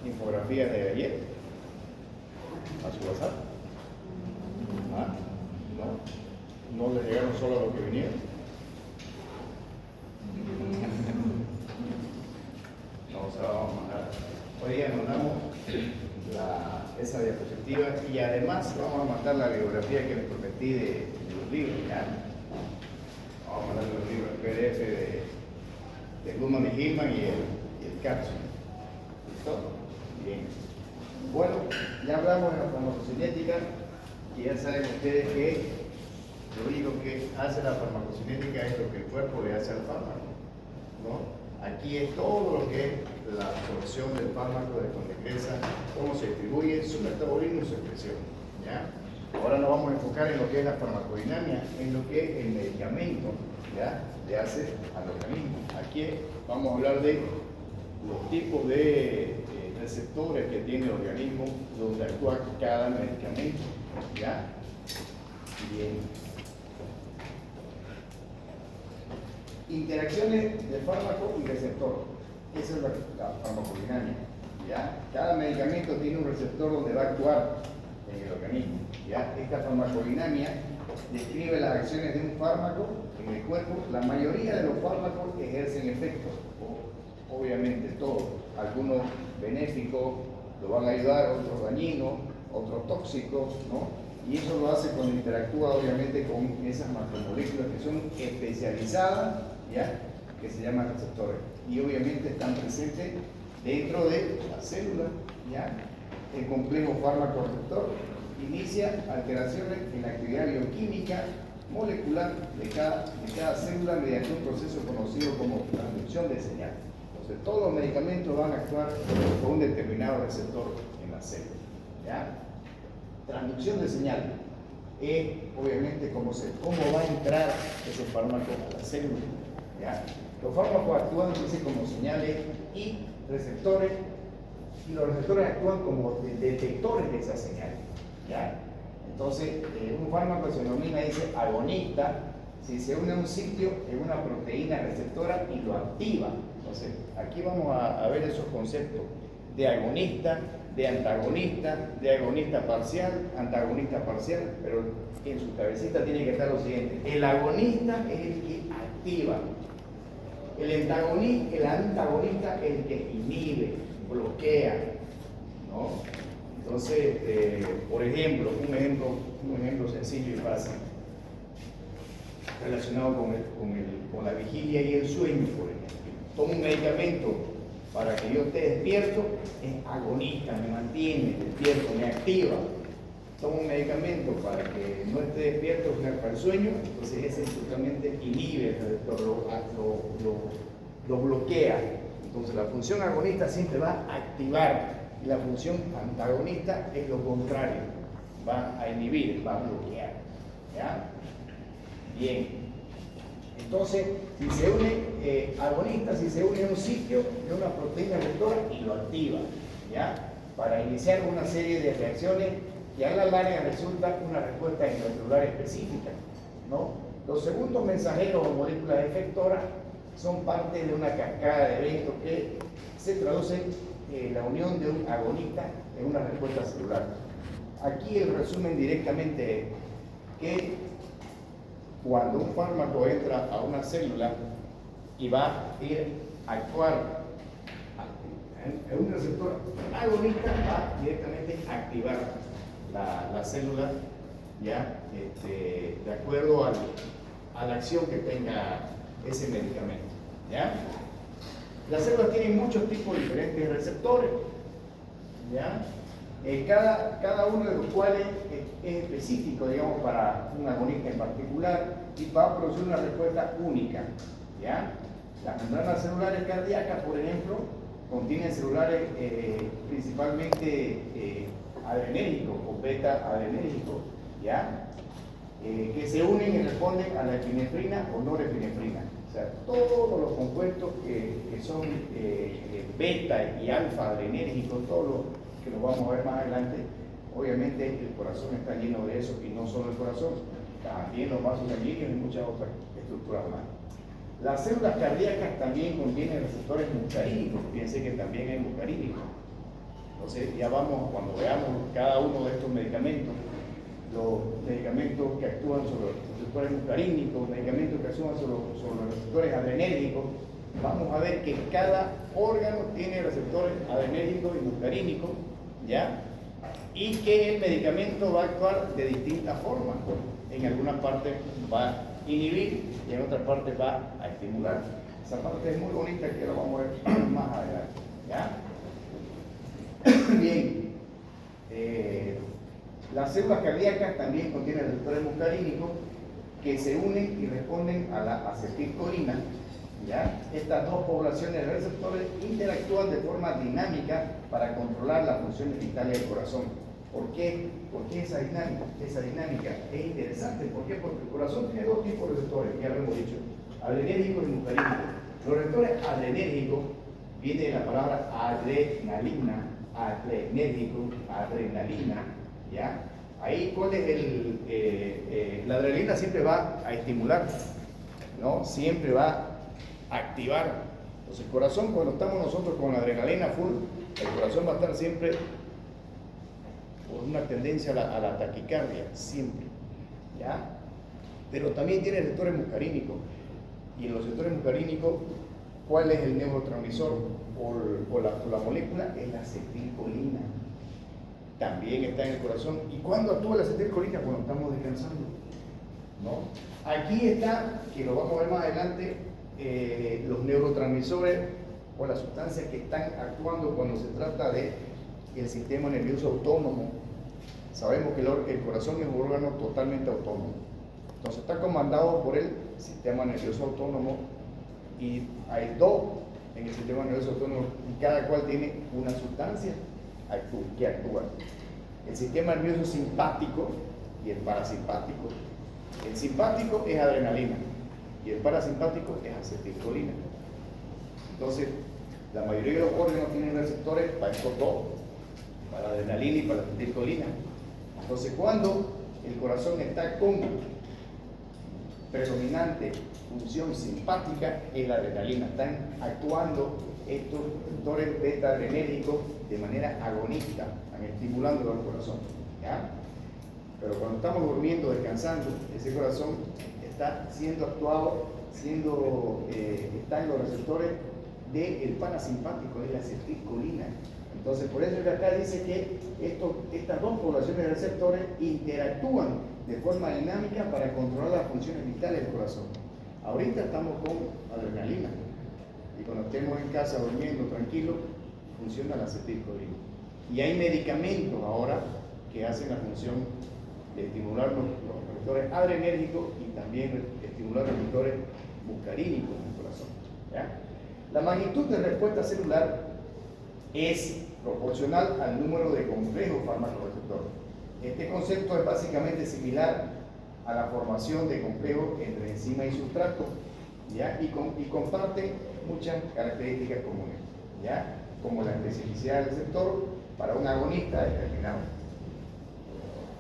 infografías de ayer a su WhatsApp? ¿Ah? ¿No? ¿No les llegaron solo a los que vinieron? No, o sea, vamos a mandar. Hoy día mandamos esa diapositiva y además vamos a mandar la bibliografía que les prometí de los libros. ¿Ya? Vamos a mandar los libros, el PDF de Luhmann y Hillman y el Capsule. ¿Listo? Bien. Bueno, ya hablamos de la farmacocinética y ya saben ustedes que lo único que hace la farmacocinética es lo que el cuerpo le hace al fármaco, ¿no? Aquí es todo lo que es la absorción del fármaco, de donde ingresa, cómo se distribuye, su metabolismo y su expresión, ¿ya? Ahora nos vamos a enfocar en lo que es la farmacodinámica, en lo que el medicamento, ¿ya?, le hace al organismo. Aquí vamos a hablar de los tipos de receptores que tiene el organismo, donde actúa cada medicamento, ¿ya? Bien. Interacciones de fármaco y receptor. Esa es la farmacodinámica, ¿ya? Cada medicamento tiene un receptor donde va a actuar en el organismo, ¿ya? Esta farmacodinámica describe las acciones de un fármaco en el cuerpo. La mayoría de los fármacos ejercen efectos, obviamente todos, algunos benéficos lo van a ayudar, otros dañinos, otros tóxicos, ¿no? Y eso lo hace cuando interactúa obviamente con esas macromoléculas que son especializadas, ¿ya?, que se llaman receptores, y obviamente están presentes dentro de la célula, ¿ya? El complejo fármaco-receptor inicia alteraciones en la actividad bioquímica molecular de cada célula mediante un proceso conocido como transducción de señal. Entonces, todos los medicamentos van a actuar con un determinado receptor en la célula, ¿ya? Transducción de señal es obviamente cómo va a entrar ese fármaco a la célula, ¿ya? Los fármacos actúan entonces como señales y receptores, y los receptores actúan como detectores de esa señal, ¿ya? Entonces, un fármaco se denomina, dice, agonista si se une a un sitio en una proteína receptora y lo activa. Entonces, aquí vamos a ver esos conceptos de agonista, de antagonista, de agonista parcial, antagonista parcial, pero en su cabecita tiene que estar lo siguiente: el agonista es el que activa, el antagonista es el que inhibe, bloquea, ¿no? Entonces, por ejemplo, un ejemplo sencillo y fácil, relacionado con la vigilia y el sueño, por ejemplo. Tomo un medicamento para que yo esté despierto, es agonista, me mantiene despierto, me activa. Tomo un medicamento para que no esté despierto, para el sueño, entonces ese justamente inhibe, lo bloquea. Entonces la función agonista siempre va a activar, y la función antagonista es lo contrario, va a inhibir, va a bloquear, ¿ya? Bien. Entonces, si se une agonista, si se une a un sitio de una proteína receptora y lo activa, ¿ya?, para iniciar una serie de reacciones que a la larga resulta una respuesta intracelular específica, ¿no? Los segundos mensajeros o moléculas efectoras son parte de una cascada de eventos que se traducen en la unión de un agonista en una respuesta celular. Aquí el resumen directamente es que cuando un fármaco entra a una célula y va a ir a actuar en un receptor agonista, va directamente a activar la célula, ¿ya? De acuerdo a la acción que tenga ese medicamento, ¿ya? Las células tienen muchos tipos diferentes de receptores, ¿ya? Cada uno de los cuales es específico, digamos, para un agonista en particular, y va a producir una respuesta única, ¿ya? Las membranas celulares cardíacas, por ejemplo, contienen celulares principalmente adrenérgicos o beta-adrenérgicos, ¿ya? Que se unen y responden a la epinefrina o norepinefrina. O sea, todos los compuestos que son beta y alfa-adrenérgicos, todos los que lo vamos a ver más adelante, obviamente el corazón está lleno de eso, y no solo el corazón, también los vasos sanguíneos y muchas otras estructuras más. Las células cardíacas también contienen receptores muscarínicos, fíjense que también hay muscarínicos, Entonces ya vamos, cuando veamos cada uno de estos medicamentos, los medicamentos que actúan sobre los receptores muscarínicos, medicamentos que actúan sobre los receptores adrenérgicos, vamos a ver que cada órgano tiene receptores adrenérgicos y muscarínicos, ¿ya? Y que el medicamento va a actuar de distintas formas. En algunas partes va a inhibir y en otras partes va a estimular. Esa parte es muy bonita que lo vamos a ver más adelante, ¿ya? Bien, las células cardíacas también contienen receptores muscarínicos que se unen y responden a la acetilcolina, ¿ya? Estas dos poblaciones de receptores interactúan de forma dinámica para controlar las funciones vitales del corazón. ¿Por qué? ¿Por qué esa dinámica? Esa dinámica es interesante. ¿Por qué? Porque el corazón tiene dos tipos de receptores, ya lo hemos dicho, adrenérgicos y muscarínicos. Los receptores adrenérgicos viene de la palabra adrenalina, adrenérgico, adrenalina, ¿ya? Ahí, ¿cuál es la adrenalina siempre va a estimular, ¿no? Siempre va a activar. Entonces el corazón, cuando estamos nosotros con la adrenalina full, el corazón va a estar siempre por una tendencia a la taquicardia, siempre, ¿ya? Pero también tiene receptores muscarínicos. Y en los receptores muscarínicos, ¿cuál es el neurotransmisor o la molécula? Es la acetilcolina. También está en el corazón. ¿Y cuándo actúa la acetilcolina? Cuando estamos descansando, ¿no? Aquí está, que lo vamos a ver más adelante, los neurotransmisores o las sustancias que están actuando cuando se trata de el sistema nervioso autónomo. Sabemos que el corazón es un órgano totalmente autónomo. Entonces está comandado por el sistema nervioso autónomo y hay dos en el sistema nervioso autónomo y cada cual tiene una sustancia que actúa. El sistema nervioso simpático y el parasimpático. El simpático es adrenalina y el parasimpático es acetilcolina. Entonces, la mayoría de los órganos tienen receptores para estos dos, para la adrenalina y para la acetilcolina. Entonces, cuando el corazón está con predominante función simpática, es la adrenalina. Están actuando estos receptores beta-adrenérgicos de manera agonista, están estimulando al corazón, ¿ya? Pero cuando estamos durmiendo, descansando, ese corazón está siendo actuado, está en los receptores del parasimpático, de la acetilcolina. Entonces, por eso acá dice que estas dos poblaciones de receptores interactúan de forma dinámica para controlar las funciones vitales del corazón. Ahorita estamos con adrenalina y cuando estemos en casa durmiendo tranquilo, funciona la acetilcolina. Y hay medicamentos ahora que hacen la función de estimular los receptores adrenérgicos y también estimular los receptores muscarínicos en el corazón, ¿ya? La magnitud de respuesta celular es proporcional al número de complejos farmacoreceptores. Este concepto es básicamente similar a la formación de complejos entre enzima y sustrato, ¿ya? Y comparte muchas características comunes, ¿ya? Como la especificidad del receptor para un agonista determinado.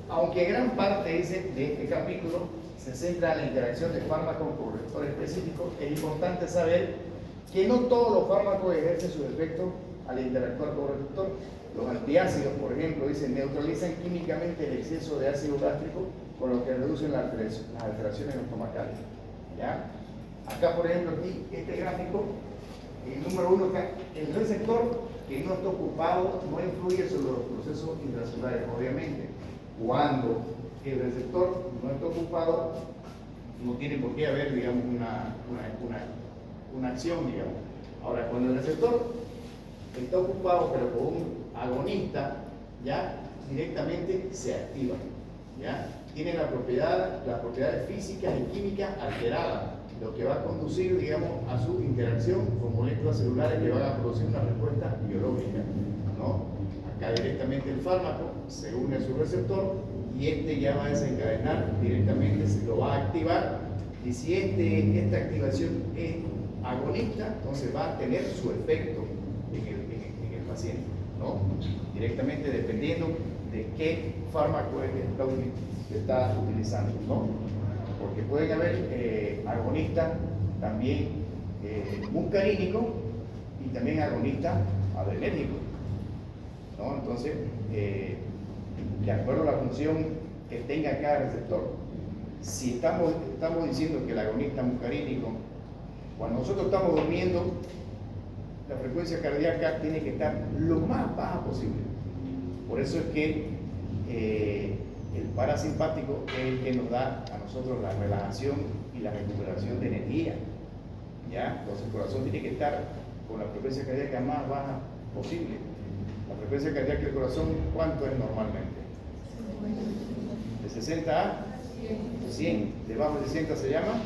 Aunque gran parte de este capítulo se centra en la interacción de fármacos con receptores específicos, es importante saber que no todos los fármacos ejercen sus efectos al interactuar con el receptor. Los antiácidos, por ejemplo, neutralizan químicamente el exceso de ácido gástrico, con lo que reducen las alteraciones estomacales, ¿ya? Acá, por ejemplo, aquí, este gráfico, el número 1 acá, el receptor que no está ocupado no influye sobre los procesos intracelulares, obviamente. Cuando el receptor no está ocupado, no tiene por qué haber, digamos, una acción, digamos. Ahora, cuando el receptor está ocupado, pero con un agonista, ya directamente se activa, ya tiene las propiedades físicas y químicas alteradas, lo que va a conducir, digamos, a su interacción con moléculas celulares que van a producir una respuesta biológica, ¿no? Acá directamente el fármaco se une a su receptor y este ya va a desencadenar directamente, se lo va a activar, y si esta activación es agonista, entonces va a tener su efecto en el paciente, ¿no? Directamente dependiendo de qué fármaco es que está utilizando, ¿no? Porque pueden haber agonistas también muscarínicos y también agonistas adrenérgicos, ¿no? Entonces, de acuerdo a la función que tenga cada receptor, si estamos diciendo que el agonista muscarínico, cuando nosotros estamos durmiendo, la frecuencia cardíaca tiene que estar lo más baja posible. Por eso es que el parasimpático es el que nos da a nosotros la relajación y la recuperación de energía. ¿Ya? Entonces el corazón tiene que estar con la frecuencia cardíaca más baja posible. La frecuencia cardíaca del corazón, ¿cuánto es normalmente? De 60 a 100. Debajo de 60 se llama,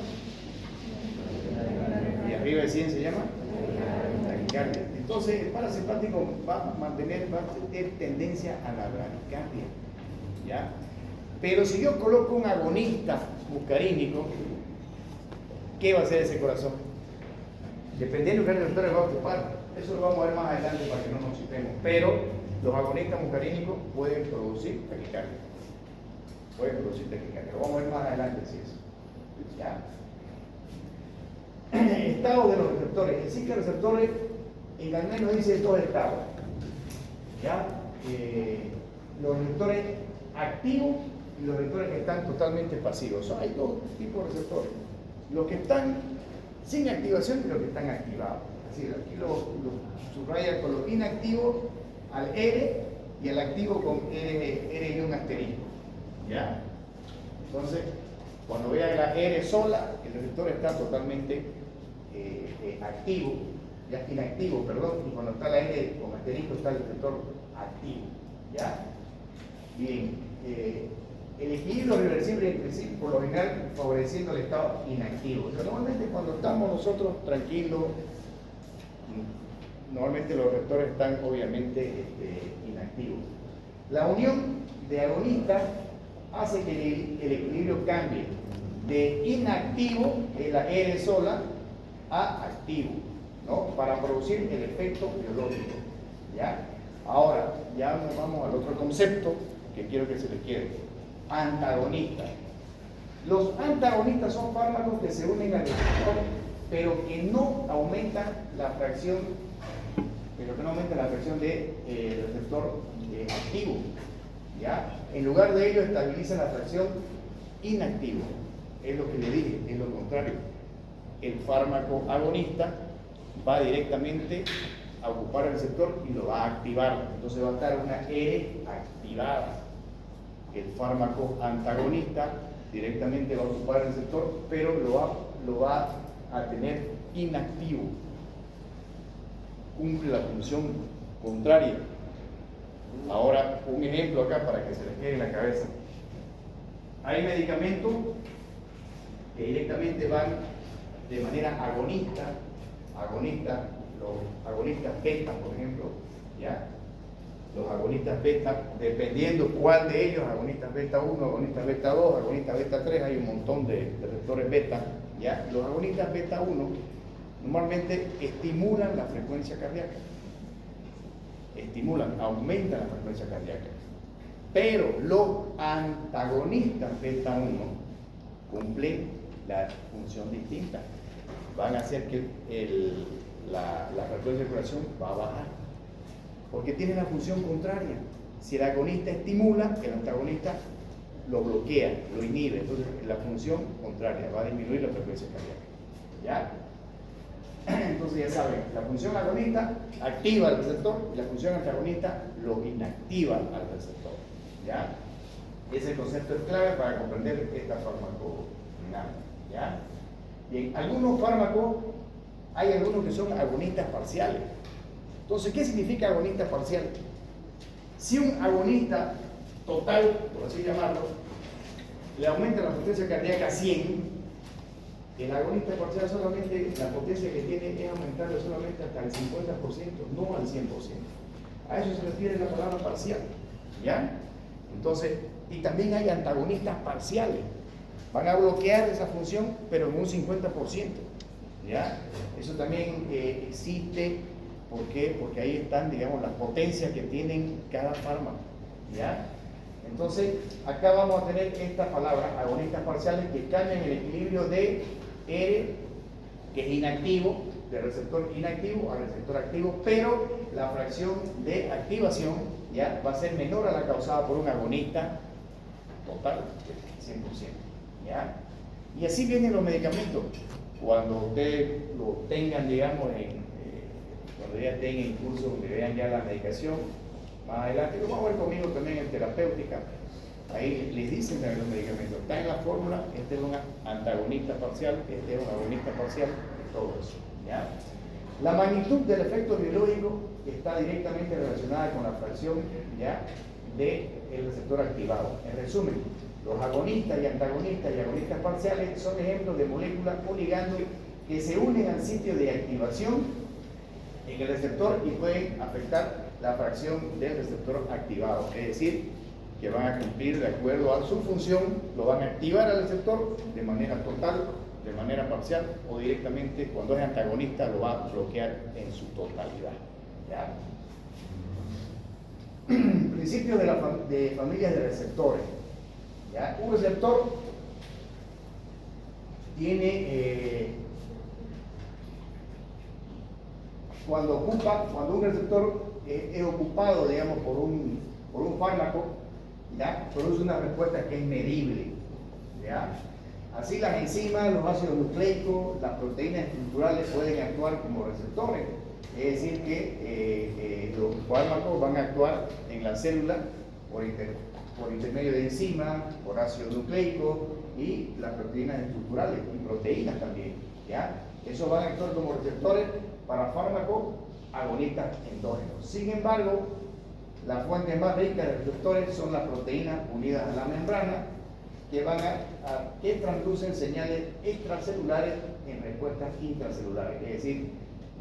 y arriba de 100 se llama taquicardia. Entonces el parasimpático va a tener tendencia a la bradicardia, ¿ya? Pero si yo coloco un agonista muscarínico, ¿qué va a hacer ese corazón? Dependiendo de qué receptores va a ocupar. Eso lo vamos a ver más adelante para que no nos citemos. Pero los agonistas muscarínicos pueden producir taquicardia. Lo vamos a ver más adelante si eso. ¿Ya? Estado de los receptores. Existen receptores, en la ANMED nos dice dos estados. ¿Ya? Los receptores activos y los receptores que están totalmente pasivos. Hay dos tipos de receptores. Los que están sin activación y los que están activados. Así, aquí lo subraya con los inactivos al R y al activo con R y un asterisco. ¿Ya? Entonces, cuando vea la R sola, el receptor está totalmente activo, ya inactivo, perdón, y cuando está la R con asterisco está el receptor activo. ¿Ya? Bien, el equilibrio reversible entre sí, por lo general, favoreciendo el estado inactivo. Pero normalmente cuando estamos nosotros tranquilos, normalmente los receptores están obviamente inactivos. La unión de agonistas hace que el equilibrio cambie de inactivo, de la R sola, a activo, ¿no? Para producir el efecto biológico. ¿Ya? Ahora, ya nos vamos al otro concepto que quiero que se les quede. Antagonistas. Los antagonistas son fármacos que se unen al receptor, pero que no aumentan la fracción, de receptor activo. ¿Ya? En lugar de ello estabilizan la fracción inactivo. Es lo que le dije, es lo contrario. El fármaco agonista va directamente a ocupar el receptor y lo va a activar. Entonces va a estar una R activada. El fármaco antagonista directamente va a ocupar el receptor, pero lo va a tener inactivo. Cumple la función contraria. Ahora, un ejemplo acá para que se les quede en la cabeza. Hay medicamentos que directamente van de manera agonista, los agonistas beta, por ejemplo, ¿ya? Los agonistas beta, dependiendo cuál de ellos, agonistas beta 1, agonistas beta 2, agonistas beta 3, hay un montón de receptores beta, ¿ya? Los agonistas beta 1 normalmente estimulan la frecuencia cardíaca. Aumentan la frecuencia cardíaca. Pero los antagonistas beta 1 cumplen la función distinta. Van a hacer que la frecuencia de corazón va a bajar. Porque tiene la función contraria. Si el agonista estimula, el antagonista lo bloquea, lo inhibe. Entonces la función contraria va a disminuir la frecuencia cardíaca. ¿Ya? Entonces ya saben, la función agonista activa al receptor y la función antagonista lo inactiva al receptor. ¿Ya? Ese concepto es clave para comprender esta farmacodinámica. ¿Ya? Bien, algunos fármacos, hay algunos que son agonistas parciales. Entonces, ¿qué significa agonista parcial? Si un agonista total, por así llamarlo, le aumenta la potencia cardíaca a 100, el agonista parcial solamente, la potencia que tiene es aumentarlo solamente hasta el 50%, no al 100%. A eso se refiere la palabra parcial. ¿Ya? Entonces, y también hay antagonistas parciales. Van a bloquear esa función, pero en un 50%. ¿Ya? Eso también existe. ¿Por qué? Porque ahí están, digamos, las potencias que tienen cada fármaco. ¿Ya? Entonces, acá vamos a tener esta palabra, agonistas parciales, que cambian el equilibrio de R, que es inactivo, de receptor inactivo a receptor activo, pero la fracción de activación ya va a ser menor a la causada por un agonista total, 100%. ¿Ya? Y así vienen los medicamentos. Cuando ustedes lo tengan, digamos, cuando ya tengan en curso donde vean ya la medicación, más adelante, lo vamos a ver conmigo también en terapéutica. Ahí les dicen también los medicamentos. Está en la fórmula, este es un antagonista parcial, este es un agonista parcial, todo eso. ¿Ya? La magnitud del efecto biológico está directamente relacionada con la fracción ¿ya? del receptor activado. En resumen, los agonistas y antagonistas y agonistas parciales son ejemplos de moléculas o ligandos que se unen al sitio de activación en el receptor y pueden afectar la fracción del receptor activado. Es decir, que van a cumplir de acuerdo a su función, lo van a activar al receptor de manera total, de manera parcial o directamente, cuando es antagonista, lo va a bloquear en su totalidad. ¿Ya? Principios de familias de receptores. ¿Ya? Un receptor tiene, cuando un receptor es ocupado, digamos, por un fármaco, ¿ya? Produce una respuesta que es medible. ¿Ya? Así las enzimas, los ácidos nucleicos, las proteínas estructurales pueden actuar como receptores. Es decir, que los fármacos van a actuar en la célula por intermedio de enzimas, por ácidos nucleicos y las proteínas estructurales y proteínas también. ¿Ya? Esos van a actuar como receptores para fármacos agonistas endógenos. Sin embargo, las fuentes más ricas de receptores son las proteínas unidas a la membrana que transducen señales extracelulares en respuestas intracelulares. Es decir,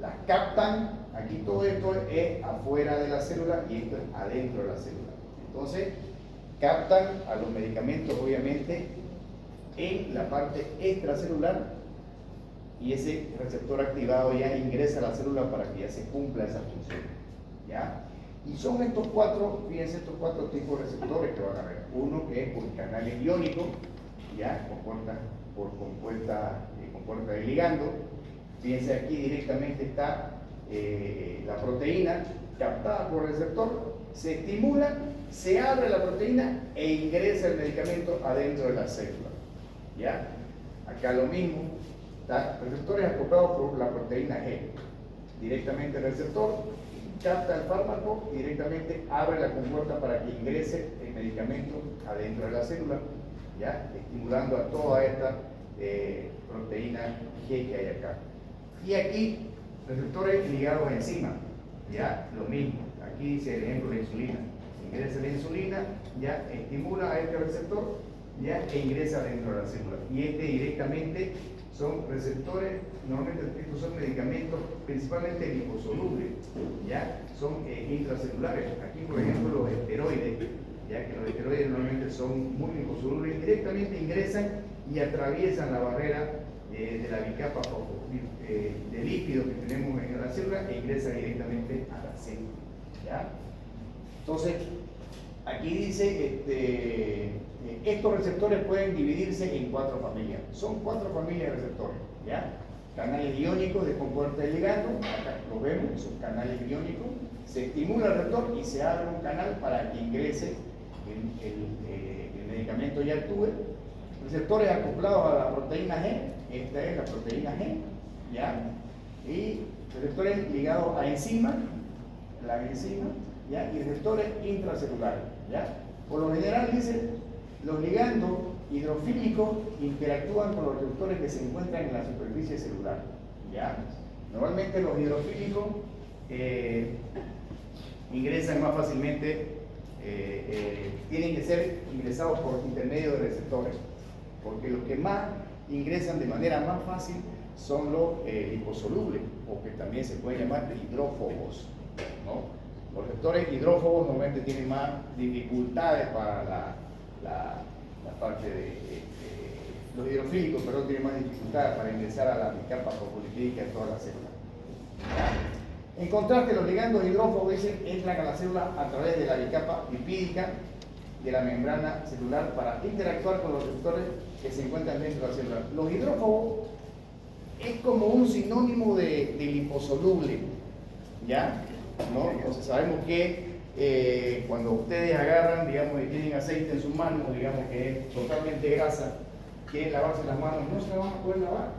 las captan, aquí todo esto es afuera de la célula y esto es adentro de la célula. Entonces, captan a los medicamentos obviamente en la parte extracelular y ese receptor activado ya ingresa a la célula para que ya se cumpla esa función. ¿Ya? Y son estos cuatro, fíjense, estos cuatro tipos de receptores que van a ver. Uno que es por canales iónicos, ya, compuerta de ligando. Fíjense, aquí directamente está la proteína captada por el receptor, se estimula, se abre la proteína e ingresa el medicamento adentro de la célula. ¿Ya? Acá lo mismo, ¿está? Receptores acoplados por la proteína G. Directamente el receptor capta el fármaco y directamente abre la compuerta para que ingrese el medicamento adentro de la célula, ¿ya? Estimulando a toda esta proteína G que hay acá. Y aquí, receptores ligados a enzimas, ¿ya? Lo mismo. Aquí dice el ejemplo de la insulina. Ingresa la insulina, ya estimula a este receptor, ya e ingresa dentro de la célula. Y este directamente son receptores, normalmente estos son medicamentos principalmente liposolubles, ya son intracelulares. Aquí, por ejemplo, los esteroides, ya que los esteroides normalmente son muy liposolubles, directamente ingresan y atraviesan la barrera de la bicapa de lípidos que tenemos en la célula e ingresan directamente a la célula. ¿Ya? Entonces, aquí dice, estos receptores pueden dividirse en cuatro familias. Son cuatro familias de receptores. ¿Ya? Canales iónicos de compuerta de ligando, acá lo vemos, son canales iónicos. Se estimula el receptor y se abre un canal para que ingrese el medicamento y actúe. Receptores acoplados a la proteína G, esta es la proteína G, ¿ya? Y receptores ligados a enzimas, la enzima, ¿ya? Y receptores intracelulares, ¿ya? Por lo general, dice, los ligandos hidrofílicos interactúan con los receptores que se encuentran en la superficie celular, ¿ya? Normalmente los hidrofílicos ingresan más fácilmente, tienen que ser ingresados por intermedio de receptores, porque los que más ingresan de manera más fácil son los liposolubles, o que también se pueden llamar hidrófobos, ¿no? Los receptores hidrófobos normalmente tienen más dificultades para la parte los hidrofílicos, perdón, tienen más dificultades para ingresar a la bicapa fosfolipídica de todas las células. ¿Ya? En contraste, los ligandos hidrófobos entran a la célula a través de la bicapa lipídica de la membrana celular para interactuar con los receptores que se encuentran dentro de la célula. Los hidrófobos es como un sinónimo de liposoluble, ¿ya? ¿no? Entonces sabemos que cuando ustedes agarran, digamos, y tienen aceite en sus manos, digamos que es totalmente grasa, quieren lavarse las manos, no se la van a poder lavar.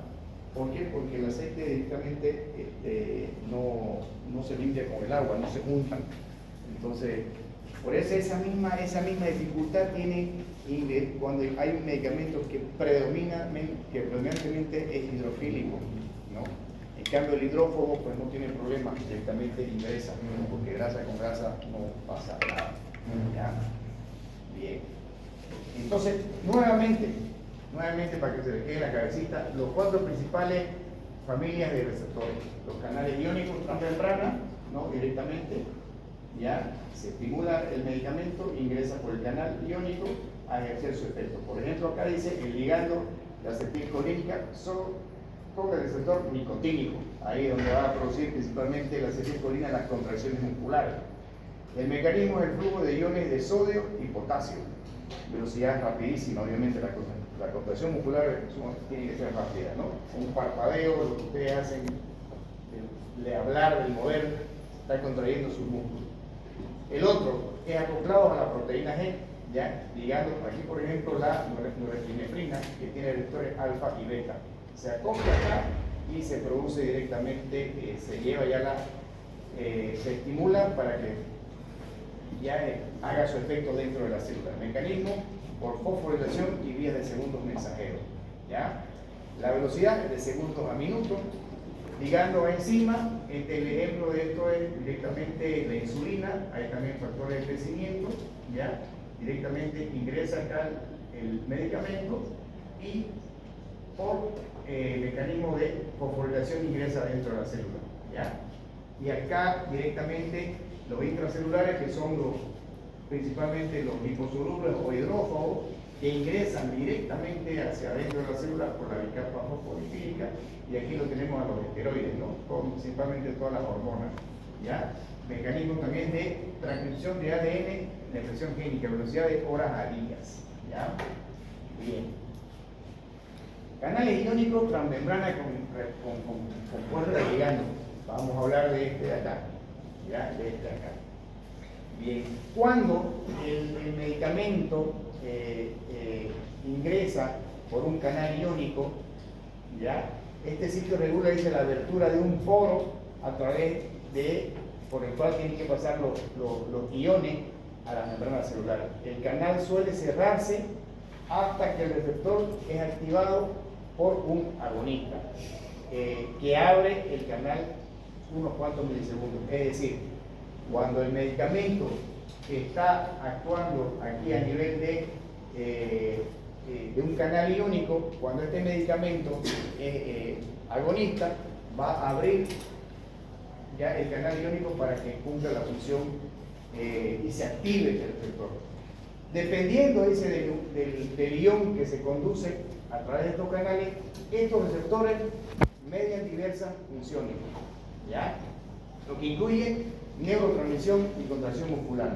¿Por qué? Porque el aceite directamente no se limpia con el agua, no se juntan. Entonces, por eso esa misma dificultad tiene cuando hay un medicamento que predominantemente es hidrofílico, ¿no? En cambio el hidrófobo pues no tiene problema, directamente ingresa, porque grasa con grasa no pasa nada. ¿Ya? Bien. Entonces, nuevamente para que se le quede la cabecita, los 4 principales familias de receptores, los canales iónicos transmembrana, ¿no? Directamente, ya se estimula el medicamento, ingresa por el canal iónico a ejercer su efecto. Por ejemplo, acá dice el ligando de acetilcolínica con el receptor nicotínico, ahí donde va a producir principalmente la acetilcolina las contracciones musculares. El mecanismo es el flujo de iones de sodio y potasio. Velocidad rapidísima, obviamente la contracción muscular tiene que ser rápida, ¿no? Un parpadeo, lo que ustedes hacen de hablar, del mover, está contrayendo sus músculos. El otro es acoplado a la proteína G, ¿ya? Ligando aquí, por ejemplo, la norepinefrina, que tiene receptores alfa y beta. Se acopla acá y se produce directamente, se lleva ya se estimula para que ya haga su efecto dentro de la célula. El mecanismo por fosforilación y vías de segundos mensajeros, ¿ya? La velocidad es de segundos a minutos. Ligando a enzima, el ejemplo de esto es directamente la insulina, hay también factores de crecimiento, ¿ya? Directamente ingresa acá el medicamento y por mecanismo de fosforilación ingresa dentro de la célula, ¿ya? Y acá directamente los intracelulares, que son principalmente los liposolubles o hidrófobos, que ingresan directamente hacia adentro de la célula por la bicapa fosfolipídica, y aquí lo tenemos a los esteroides, ¿no? Principalmente todas las hormonas, ¿ya? Mecanismo también de transcripción de ADN, de expresión génica, velocidad de horas a días, ¿ya? Bien. Canales iónicos transmembrana con puerta ligando. Vamos a hablar de este de acá, ¿ya? De este de acá. Bien, cuando el medicamento ingresa por un canal iónico, ¿ya? Este sitio regula, dice, la abertura de un poro a través por el cual tienen que pasar los iones a la membrana celular. El canal suele cerrarse hasta que el receptor es activado por un agonista que abre el canal unos cuantos milisegundos. Es decir, cuando el medicamento está actuando aquí a nivel de un canal iónico, cuando este medicamento agonista va a abrir ya el canal iónico para que cumpla la función y se active el receptor. Dependiendo, dice, del ion que se conduce a través de estos canales, estos receptores median diversas funciones, ¿ya? Lo que incluye neurotransmisión y contracción muscular,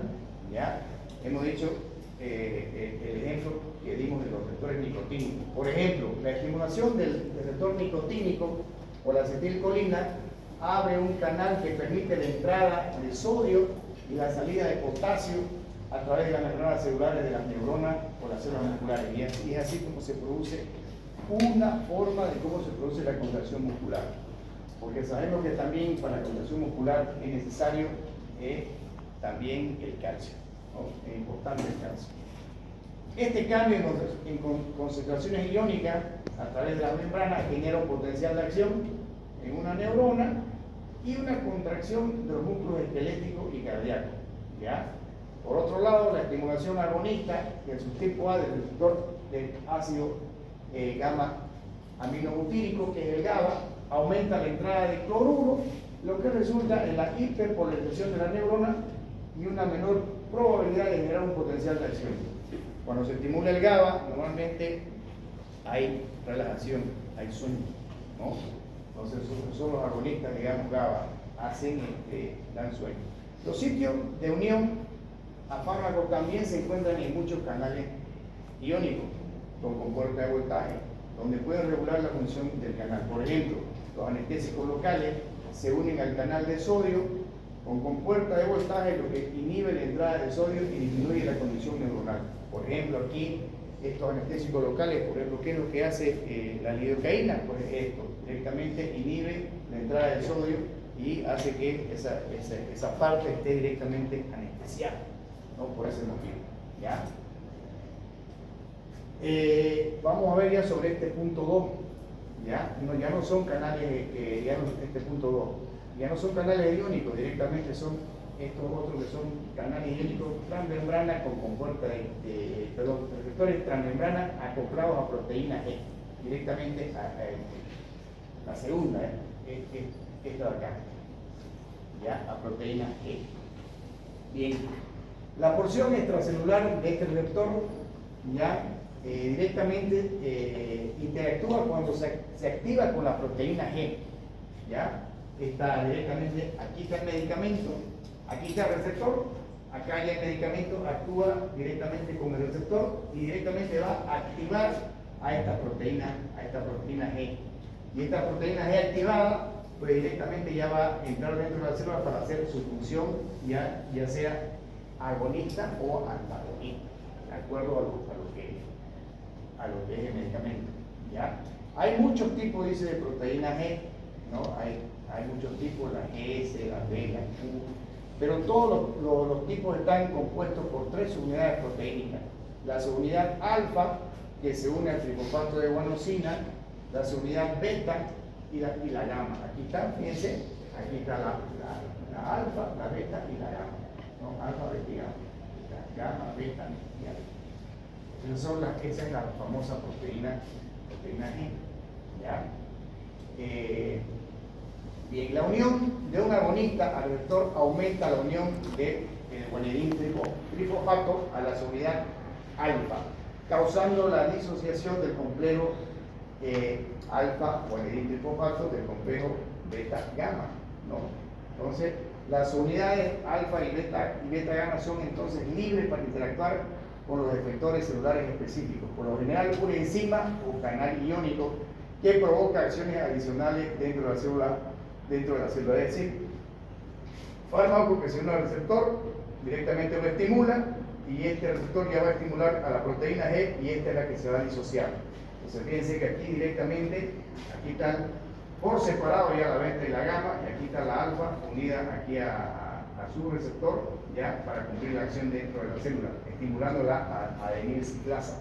¿ya? Hemos dicho el ejemplo que dimos de los receptores nicotínicos. Por ejemplo, la estimulación del receptor nicotínico o la acetilcolina abre un canal que permite la entrada de sodio y la salida de potasio a través de las membranas celulares de las neuronas o las células musculares. Y es así como se produce una forma de cómo se produce la contracción muscular. Porque sabemos que también para la contracción muscular es necesario también el calcio, ¿no? Es importante el calcio. Este cambio en concentraciones iónicas a través de las membranas genera un potencial de acción en una neurona y una contracción de los músculos esqueléticos y cardíacos, ¿ya? Por otro lado, la estimulación agonista del subtipo A del receptor del ácido gamma aminobutírico, que es el GABA, aumenta la entrada de cloruro, lo que resulta en la hiperpolarización de la neurona y una menor probabilidad de generar un potencial de acción. Cuando se estimula el GABA, normalmente hay relajación, hay sueño, ¿no? Entonces son los agonistas, digamos, GABA, dan sueño. Los sitios de unión a fármacos también se encuentran en muchos canales iónicos con compuerta de voltaje, donde pueden regular la función del canal. Por ejemplo, los anestésicos locales se unen al canal de sodio con compuerta de voltaje, lo que inhibe la entrada de sodio y disminuye la condición neuronal. Por ejemplo, aquí, estos anestésicos locales, por ejemplo, ¿qué es lo que hace la lidocaína? Pues esto, directamente inhibe la entrada de sodio y hace que esa parte esté directamente anestesiada, ¿no? Por ese motivo, ¿ya? Vamos a ver ya sobre este punto 2, ¿ya? Ya no son canales, este punto 2, ya no son canales iónicos, directamente son estos otros que son canales iónicos transmembrana con compuerta receptores transmembrana acoplados a proteína G, directamente a la segunda, esta de acá, ya, a proteína G. Bien, la porción extracelular de este receptor ya directamente interactúa cuando se activa con la proteína G, ya, está directamente, aquí está el medicamento, aquí está el receptor, acá ya el medicamento actúa directamente con el receptor y directamente va a activar a esta proteína G. Y esta proteína G activada, pues directamente ya va a entrar dentro de la célula para hacer su función, ya sea agonista o antagonista, de acuerdo a lo que es el medicamento, ¿ya? Hay muchos tipos, dice, de proteína G, ¿no? Hay muchos tipos, la GS, la B, la Q, pero todos los tipos están compuestos por 3 subunidades proteínicas. La subunidad alfa, que se une al trifosfato de guanosina, la subunidad beta y la gamma. Aquí está, fíjense, aquí está la alfa, la beta y la gamma, ¿no? Alfa, beta y gamma. Gamma, beta y alfa. Esa es la famosa proteína G, ¿ya? Bien, la unión de un agonista al receptor aumenta la unión del guanidín trifosfato a la subunidad alfa, causando la disociación del complejo alfa guanidín trifosfato del complejo beta gamma, ¿no? Entonces, las unidades alfa y beta gamma son entonces libres para interactuar con los efectores celulares específicos, por lo general una enzima o canal iónico que provoca acciones adicionales dentro de la célula, es decir, fármaco que se une al receptor, directamente lo estimula y este receptor ya va a estimular a la proteína G y esta es la que se va a disociar. Entonces fíjense que aquí directamente, aquí están por separado ya la beta y la gamma y aquí está la alfa unida aquí a su receptor ya para cumplir la acción dentro de la célula, estimulándola a adenilciclasa,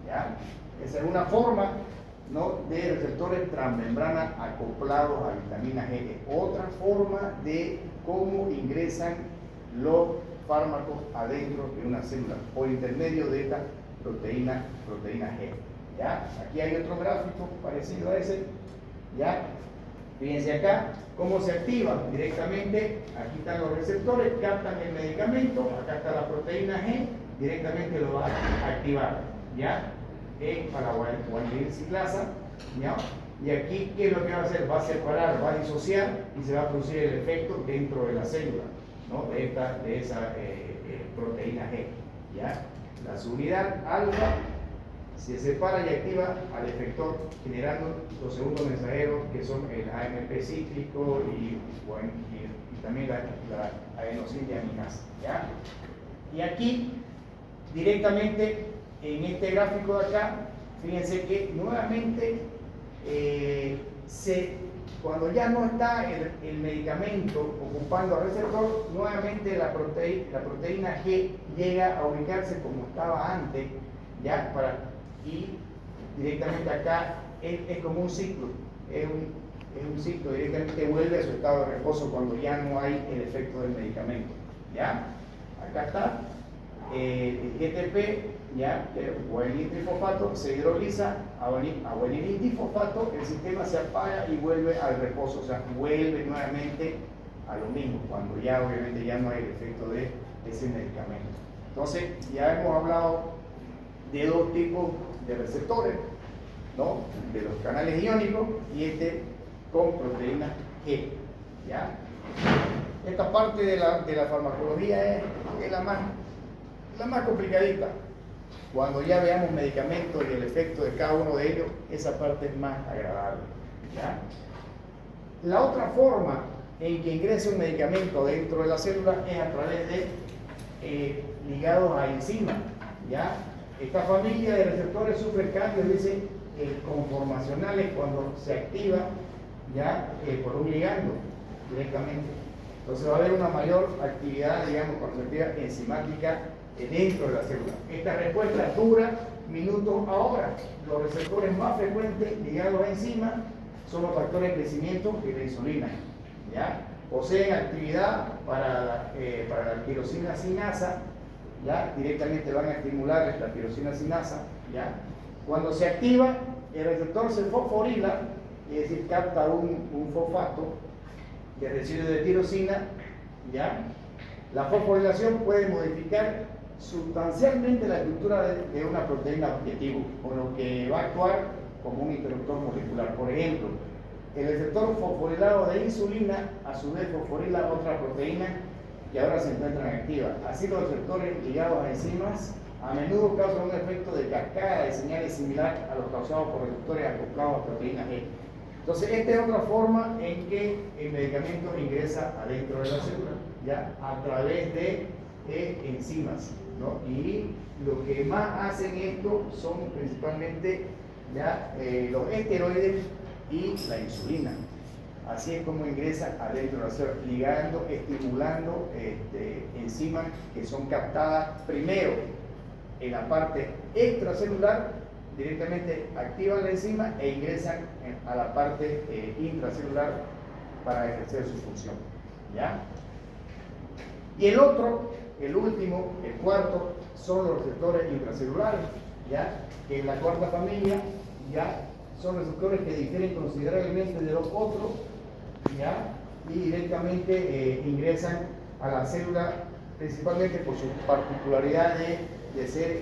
¿ya? Esa es una forma, ¿no?, de receptores transmembrana acoplados a vitamina G. Es otra forma de cómo ingresan los fármacos adentro de una célula por intermedio de esta proteína G, ¿ya? Aquí hay otro gráfico parecido a ese, ¿ya? Fíjense acá cómo se activa directamente. Aquí están los receptores, captan el medicamento, acá está la proteína G, directamente lo va a activar, ¿ya? Para la guanidilciclasa, ¿ya? Y aquí, ¿qué es lo que va a hacer? Va a separar, va a disociar y se va a producir el efecto dentro de la célula, ¿no?, de esa proteína G, ¿ya? La subunidad alfa se separa y activa al efector, generando los segundos mensajeros que son el AMP cíclico y también la adenosina-deaminasa, ¿ya? Y aquí, directamente en este gráfico de acá, fíjense que nuevamente cuando ya no está el medicamento ocupando al receptor, nuevamente la proteína G llega a ubicarse como estaba antes, ¿ya? Y directamente acá es como un ciclo, es un ciclo, directamente vuelve a su estado de reposo cuando ya no hay el efecto del medicamento, ¿ya? Acá está el GTP, ¿ya? Guanidín trifosfato se hidroliza a guanidín difosfato, el sistema se apaga y vuelve al reposo, o sea, vuelve nuevamente a lo mismo, cuando ya obviamente ya no hay el efecto de ese medicamento. Entonces, ya hemos hablado de 2 tipos de receptores, ¿no?, de los canales iónicos y con proteína G, ¿ya? Esta parte de la farmacología es la más complicadita. Cuando ya veamos medicamentos y el efecto de cada uno de ellos, esa parte es más agradable, ¿ya? La otra forma en que ingrese un medicamento dentro de la célula es a través de ligados a enzimas, ¿ya? Esta familia de receptores sufre cambios, dice, conformacionales cuando se activa, ¿ya? Por un ligando directamente. Entonces va a haber una mayor actividad, digamos, concentrativa enzimática dentro de la célula. Esta respuesta dura minutos a horas. Los receptores más frecuentes ligados a enzimas son los factores de crecimiento y la insulina, ¿ya? Poseen actividad para la tirosina sinasa, ¿ya? Directamente van a estimular la tirosina sinasa, ¿ya? Cuando se activa, el receptor se fosforila, es decir, capta un fosfato de residuo de tirosina, ¿ya? La fosforilación puede modificar sustancialmente la estructura de una proteína objetivo, con lo que va a actuar como un interruptor molecular. Por ejemplo, el receptor fosforilado de insulina a su vez fosforila otra proteína que ahora se encuentran activas. Así los receptores ligados a enzimas a menudo causan un efecto de cascada de señales similar a los causados por receptores acoplados a proteínas G. Entonces, esta es otra forma en que el medicamento ingresa adentro de la célula, ¿ya? A través de enzimas, ¿no? Y lo que más hacen esto son principalmente, ¿ya? Los esteroides y la insulina. Así es como ingresa adentro de la célula, ligando, estimulando enzimas que son captadas primero en la parte extracelular, directamente activan la enzima e ingresan a la parte intracelular para ejercer su función, ¿ya? Y el último, el cuarto, son los receptores intracelulares, ¿ya? Que en la cuarta familia, ¿ya? Son receptores que difieren considerablemente de los otros, ¿ya? Y directamente ingresan a la célula, principalmente por su particularidad de ser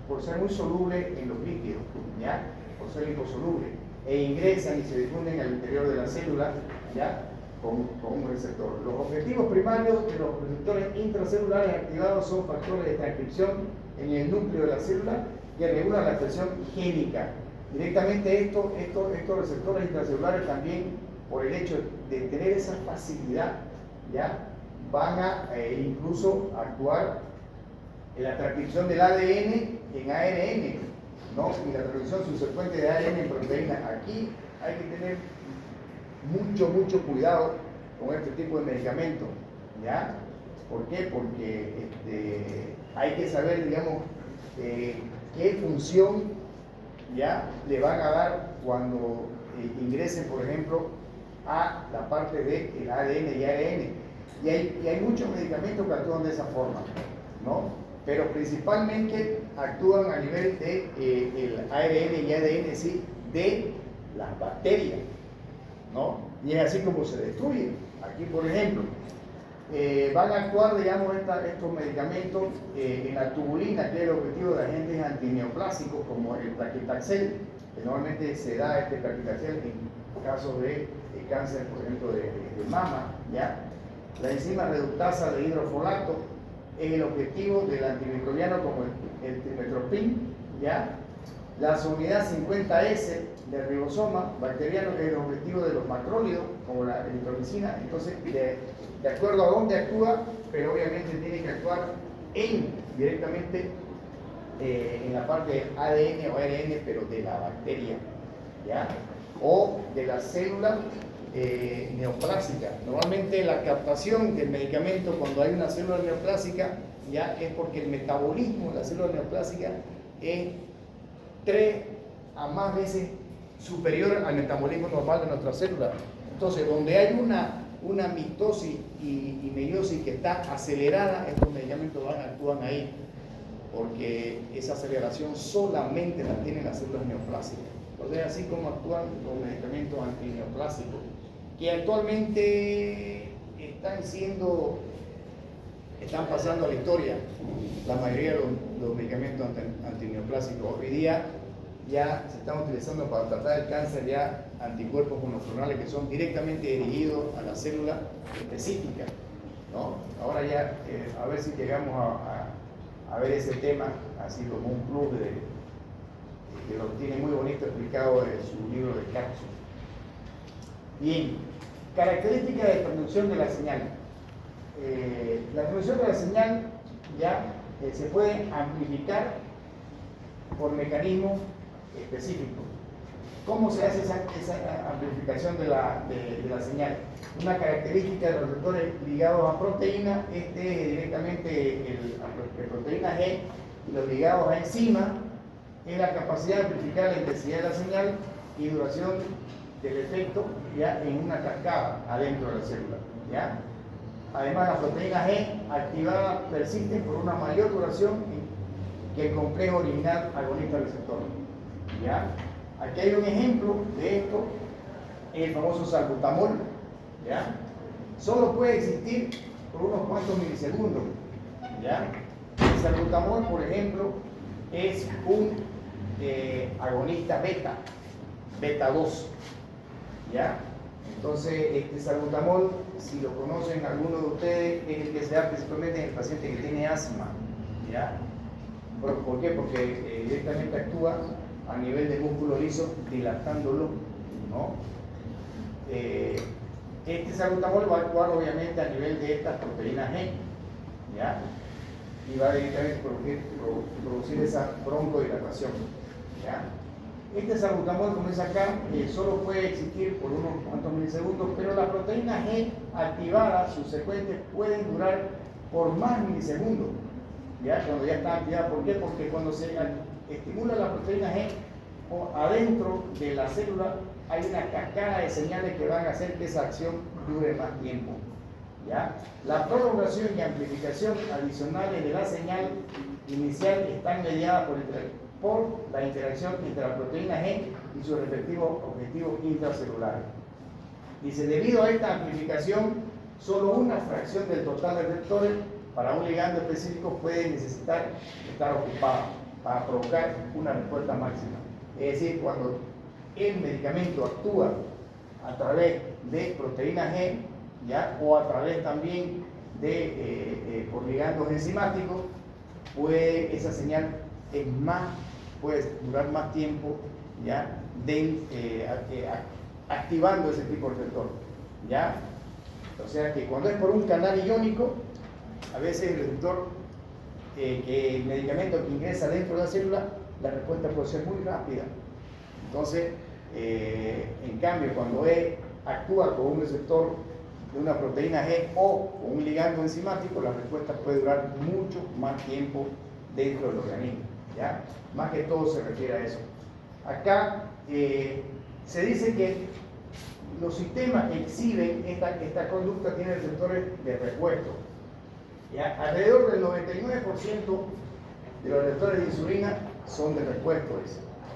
por ser muy soluble en los líquidos, ¿ya? Por ser liposoluble, e ingresan y se difunden al interior de la célula, ¿ya? Con un receptor. Los objetivos primarios de los receptores intracelulares activados son factores de transcripción en el núcleo de la célula que regulan la expresión génica. Directamente estos receptores intracelulares también, por el hecho de tener esa facilidad, ¿ya? Van a incluso actuar en la transcripción del ADN en ARN, ¿no? Y la transcripción subsecuente de ARN en proteína. Aquí hay que tener mucho cuidado con este tipo de medicamentos, ¿ya? ¿Por qué? Porque hay que saber, digamos, qué función, ¿ya? Le van a dar cuando ingresen, por ejemplo, a la parte del ADN y ARN. Y hay muchos medicamentos que actúan de esa forma, ¿no? Pero principalmente actúan a nivel de el ARN y ADN, sí, de las bacterias, ¿no? Y es así como se destruyen. Aquí, por ejemplo, van a actuar, digamos, estos medicamentos en la tubulina, que es el objetivo de agentes antineoplásicos, como el plaquetaxel, que normalmente se da este plaquetaxel en casos de cáncer, por ejemplo, de mama, ¿ya? La enzima reductasa de hidrofolato es el objetivo del antimicrobiano como el trimestoprim, ¿ya? La subunidad 50S del ribosoma bacteriano, que es el objetivo de los macrólidos, como la eritromicina. Entonces, de acuerdo a dónde actúa, pero obviamente tiene que actuar directamente en la parte de ADN o ARN, pero de la bacteria, ¿ya? O de la célula neoplásica. Normalmente la captación del medicamento cuando hay una célula neoplásica, ya es porque el metabolismo de la célula neoplásica es 3 a más veces superior al metabolismo normal de nuestra célula. Entonces, donde hay una mitosis y meiosis que está acelerada, estos medicamentos actúan ahí, porque esa aceleración solamente la tienen las células neoplásicas. Entonces, así como actúan los medicamentos antineoplásicos, que actualmente están pasando a la historia, la mayoría de los medicamentos antineoplásicos. Hoy día ya se están utilizando para tratar el cáncer ya anticuerpos monoclonales que son directamente dirigidos a la célula específica, ¿no? Ahora ya, a ver si llegamos a ver ese tema así como un plus que lo tiene muy bonito explicado en su libro de cápsulas. Bien, características de transducción de la señal. La transducción de la señal ya se puede amplificar por mecanismos específicos. ¿Cómo se hace esa amplificación de la señal? Una característica de los receptores ligados a proteína, este es directamente el proteína G, y los ligados a enzima, es la capacidad de amplificar la intensidad de la señal y duración del efecto ya en una cascada adentro de la célula. ¿Ya? Además, la proteína G activada persiste por una mayor duración que el complejo original agonista receptor. ¿Ya? Aquí hay un ejemplo de esto, el famoso salbutamol. ¿Ya? Solo puede existir por unos cuantos milisegundos. ¿Ya? El salbutamol, por ejemplo, es un agonista beta 2. ¿Ya? Entonces, este salbutamol, si lo conocen algunos de ustedes, es el que se da principalmente en el paciente que tiene asma. ¿Ya? ¿Por qué? Porque directamente actúa a nivel de músculo liso, dilatándolo, ¿no? Este salbutamol va a actuar obviamente a nivel de estas proteínas G, ¿ya? Y va a directamente producir esa broncodilatación, ¿ya? Este salbutamol, como dice acá, solo puede existir por unos cuantos milisegundos, pero las proteínas G activadas, subsecuentes, pueden durar por más milisegundos, ¿ya? Cuando ya está activada. ¿Por qué? Porque cuando se estimula la proteína G, adentro de la célula hay una cascada de señales que van a hacer que esa acción dure más tiempo. ¿Ya? La prolongación y amplificación adicionales de la señal inicial están mediadas por la interacción entre la proteína G y sus respectivos objetivos intracelulares. Dice, debido a esta amplificación, solo una fracción del total de receptores para un ligando específico puede necesitar estar ocupada para provocar una respuesta máxima. Es decir, cuando el medicamento actúa a través de proteína G, ¿ya? O a través también de por ligandos enzimáticos, esa señal puede durar más tiempo, ¿ya? Activando ese tipo de receptor, ¿ya? O sea que cuando es por un canal iónico, a veces el receptor, que el medicamento que ingresa dentro de la célula, la respuesta puede ser muy rápida. Entonces, en cambio, cuando actúa con un receptor de una proteína G o con un ligando enzimático, la respuesta puede durar mucho más tiempo dentro del organismo, ¿ya? Más que todo se refiere a eso. Acá se dice que los sistemas que exhiben esta conducta tienen receptores de repuesto. ¿Ya? Alrededor del 99% de los receptores de insulina son de repuesto,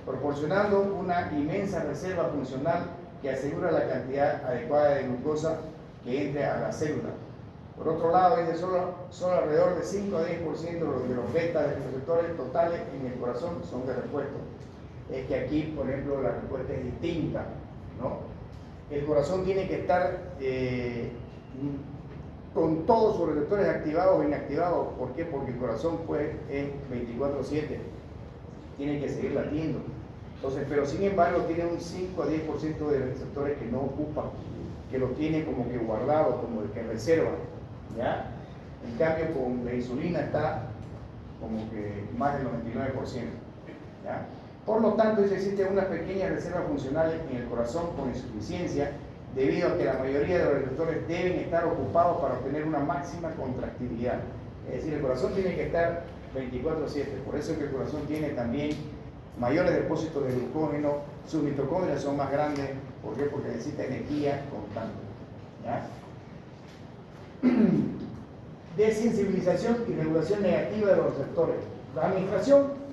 proporcionando una inmensa reserva funcional que asegura la cantidad adecuada de glucosa que entre a la célula. Por otro lado, solo alrededor de 5 a 10% de los beta de receptores totales en el corazón son de repuesto. Es que aquí, por ejemplo, la respuesta es distinta, ¿no? El corazón tiene que estar con todos sus receptores activados o inactivados. ¿Por qué? Porque el corazón pues, es 24/7, tiene que seguir latiendo. Entonces, pero sin embargo tiene un 5 a 10% de receptores que no ocupan, que lo tiene como que guardado, como el que reserva, ¿ya? En cambio con la insulina está como que más del 99%, ¿ya? Por lo tanto, existe una pequeña reserva funcional en el corazón con insuficiencia, debido a que la mayoría de los receptores deben estar ocupados para obtener una máxima contractibilidad. Es decir, el corazón tiene que estar 24/7, por eso es que el corazón tiene también mayores depósitos de glucógeno, sus mitocondrias son más grandes. ¿Por qué? Porque necesita energía constante, ¿ya? Desensibilización y regulación negativa de los receptores. La administración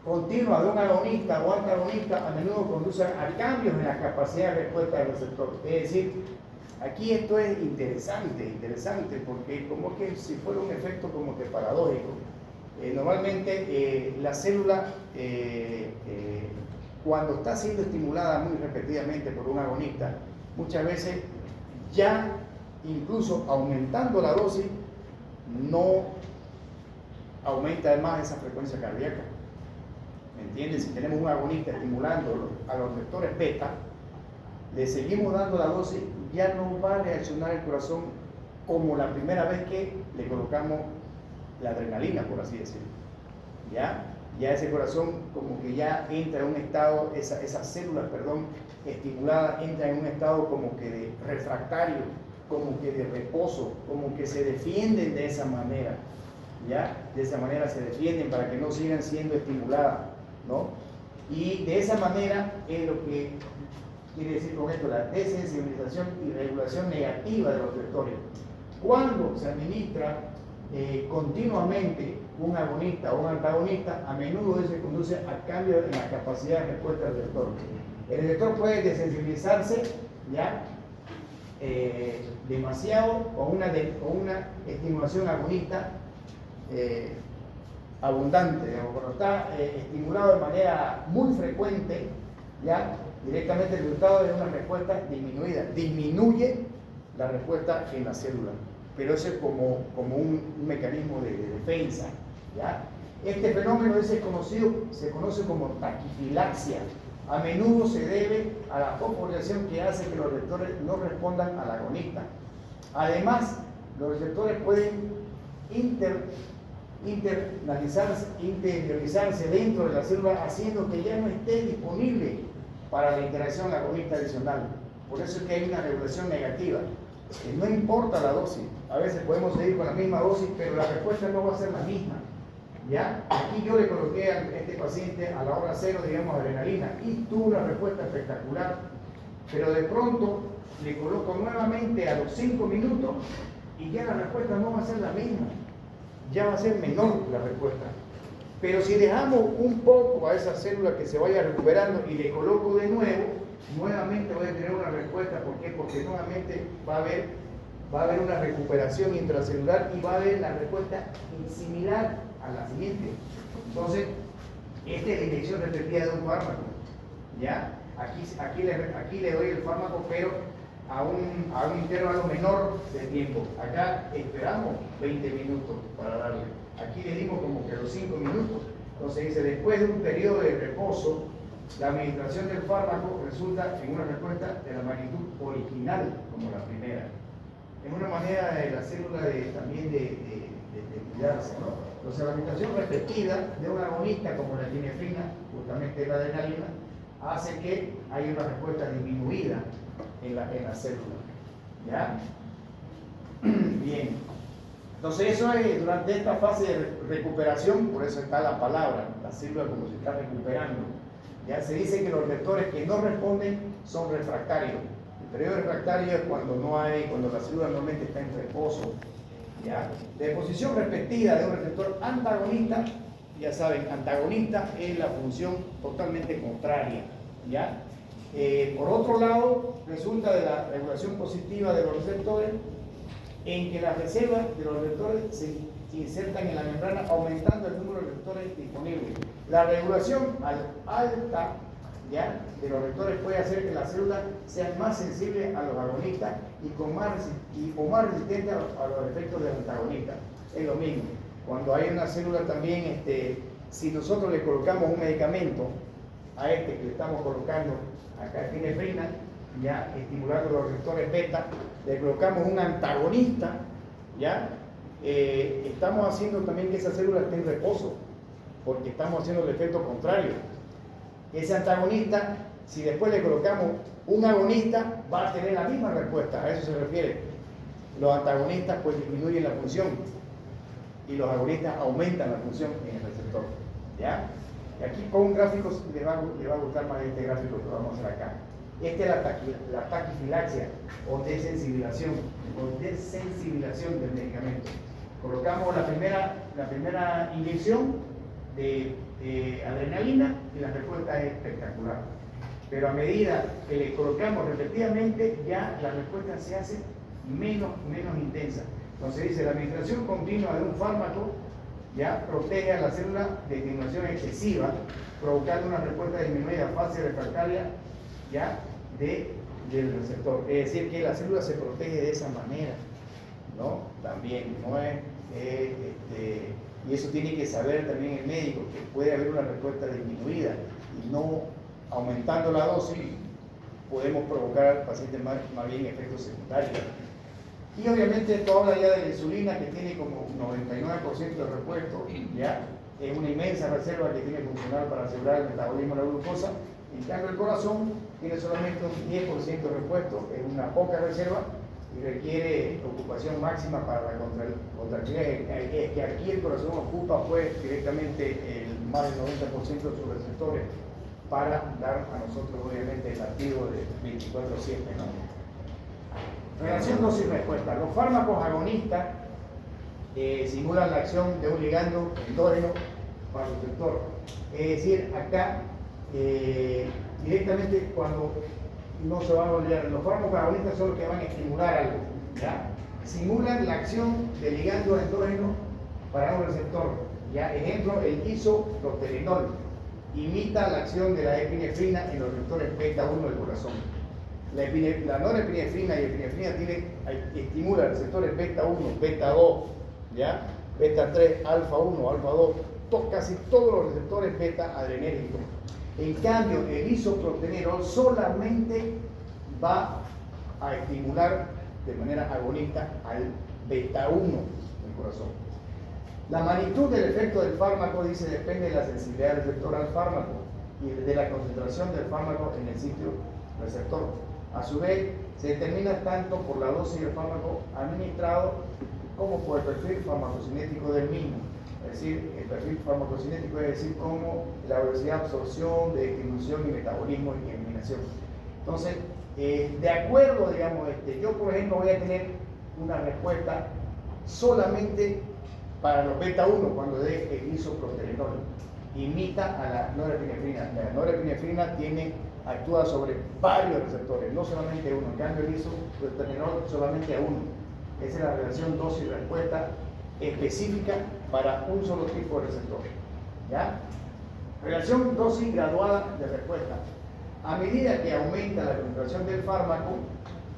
continua de un agonista o antagonista a menudo conduce a cambios en la capacidad de respuesta del receptor. Es decir, aquí esto es interesante, porque como que si fuera un efecto como que paradójico. Normalmente la célula, cuando está siendo estimulada muy repetidamente por un agonista, muchas veces ya incluso aumentando la dosis, no aumenta más esa frecuencia cardíaca. ¿Me entiendes? Si tenemos un agonista estimulando a los receptores beta, le seguimos dando la dosis, ya no va a reaccionar el corazón como la primera vez que le colocamos la adrenalina, por así decirlo. Ya ese corazón como que ya entra en un estado, esas células, perdón, estimuladas, entra en un estado como que de refractario, como que de reposo, como que se defienden de esa manera, de esa manera se defienden para que no sigan siendo estimuladas, ¿no? Y de esa manera es lo que quiere decir con esto, la desensibilización y regulación negativa de los receptores. Cuando se administra continuamente un agonista o un antagonista, a menudo eso conduce a cambios en la capacidad de respuesta del receptor. El receptor puede desensibilizarse demasiado o una estimulación agonista abundante, digamos, cuando está estimulado de manera muy frecuente, directamente el resultado es una respuesta disminuida, disminuye la respuesta en la célula, pero eso es como un mecanismo de defensa. Este fenómeno se conoce como taquifilaxia. A menudo se debe a la fosforilación que hace que los receptores no respondan al agonista. Además, los receptores pueden interiorizarse dentro de la célula, haciendo que ya no esté disponible para la interacción agonista adicional. Por eso es que hay una regulación negativa. No importa la dosis, a veces podemos seguir con la misma dosis, pero la respuesta no va a ser la misma. Aquí yo le coloqué a este paciente a la hora cero, digamos, adrenalina, y tuvo una respuesta espectacular, pero de pronto le coloco nuevamente a los 5 minutos y ya la respuesta no va a ser la misma, ya va a ser menor la respuesta. Pero si dejamos un poco a esa célula que se vaya recuperando y le coloco de nuevo, nuevamente voy a tener una respuesta. ¿Por qué? Porque nuevamente va a haber una recuperación intracelular y va a haber la respuesta similar a la siguiente. Entonces, esta es la inyección repetida de un fármaco. Aquí le doy el fármaco, pero a un intervalo menor de tiempo. Acá esperamos 20 minutos para darle. Aquí le dimos como que los 5 minutos. Entonces dice, después de un periodo de reposo, la administración del fármaco resulta en una respuesta de la magnitud original, como la primera. Es una manera de la célula también de cuidarse, ¿no? Entonces, la administración repetida de un agonista como la epinefrina, justamente la adrenalina, hace que haya una respuesta disminuida en la célula. Bien. Entonces, eso es durante esta fase de recuperación, por eso está la palabra, la célula como se está recuperando. Se dice que los receptores que no responden son refractarios. El periodo refractario es cuando la célula normalmente está en reposo. De posición repetida de un receptor antagonista, ya saben, antagonista es la función totalmente contraria. Por otro lado, resulta de la regulación positiva de los receptores en que las reservas de los receptores se insertan en la membrana, aumentando el número de receptores disponibles. La regulación alta de los receptores puede hacer que las células sean más sensibles a los agonistas o más resistentes a los efectos del antagonista. Es lo mismo. Cuando hay una célula también, si nosotros le colocamos un medicamento a que le estamos colocando acá epinefrina, estimulando los receptores beta, le colocamos un antagonista, estamos haciendo también que esa célula esté en reposo, porque estamos haciendo el efecto contrario. Ese antagonista, si después le colocamos un agonista, va a tener la misma respuesta, a eso se refiere. Los antagonistas pues disminuyen la función y los agonistas aumentan la función en el receptor. Y aquí con un gráfico le va a gustar más este gráfico que vamos a hacer acá. Esta es la taquifilaxia o desensibilización del medicamento. Colocamos la primera inyección de adrenalina y la respuesta es espectacular. Pero a medida que le colocamos repetidamente, ya la respuesta se hace menos intensa. Entonces dice, la administración continua de un fármaco protege a la célula de estimulación excesiva, provocando una respuesta disminuida fase refractaria del receptor. Es decir, que la célula se protege de esa manera, ¿no? También, no es, y eso tiene que saber también el médico, que puede haber una respuesta disminuida y no aumentando la dosis, podemos provocar al paciente más bien efectos secundarios. Y obviamente toda ya de la insulina, que tiene como 99% de repuesto, ¿ya? Es una inmensa reserva que tiene que funcionar para asegurar el metabolismo de la glucosa. En cambio el corazón tiene solamente un 10% de repuesto, es una poca reserva y requiere ocupación máxima para la contractilidad. Es que aquí el corazón ocupa pues directamente más del 90% de sus receptores para dar a nosotros obviamente el latido de 24/7, ¿no? Relación dosis-respuesta. Los fármacos agonistas simulan la acción de un ligando endógeno para el receptor. Es decir, acá directamente cuando no se van a olvidar, los fármacos agonistas son los que van a estimular algo, ¿ya? Simulan la acción del ligando endógeno para un receptor, ¿ya? Ejemplo, el isoproterenol imita la acción de la epinefrina en los receptores beta 1 del corazón. La norepinefrina y epinefrina estimulan receptores beta 1, beta 2, ¿ya? Beta 3, alfa 1, alfa 2, casi todos los receptores beta adrenérgicos. En cambio, el isoproterenol solamente va a estimular de manera agonista al beta 1 del corazón. La magnitud del efecto del fármaco, dice, depende de la sensibilidad del receptor al fármaco y de la concentración del fármaco en el sitio receptor. A su vez, se determina tanto por la dosis del fármaco administrado como por el perfil farmacocinético del mismo. Es decir, el perfil farmacocinético es decir, como la velocidad de absorción, de distribución y metabolismo y eliminación. Entonces, de acuerdo, digamos, yo por ejemplo voy a tener una respuesta solamente para los beta 1 cuando dé el isoproterenol. Imita a la norepinefrina. La norepinefrina actúa sobre varios receptores, no solamente uno. En cambio, el isoproterenol solamente a uno. Esa es la relación dosis-respuesta específica para un solo tipo de receptor, ¿ya? Relación dosis graduada de respuesta. A medida que aumenta la concentración del fármaco,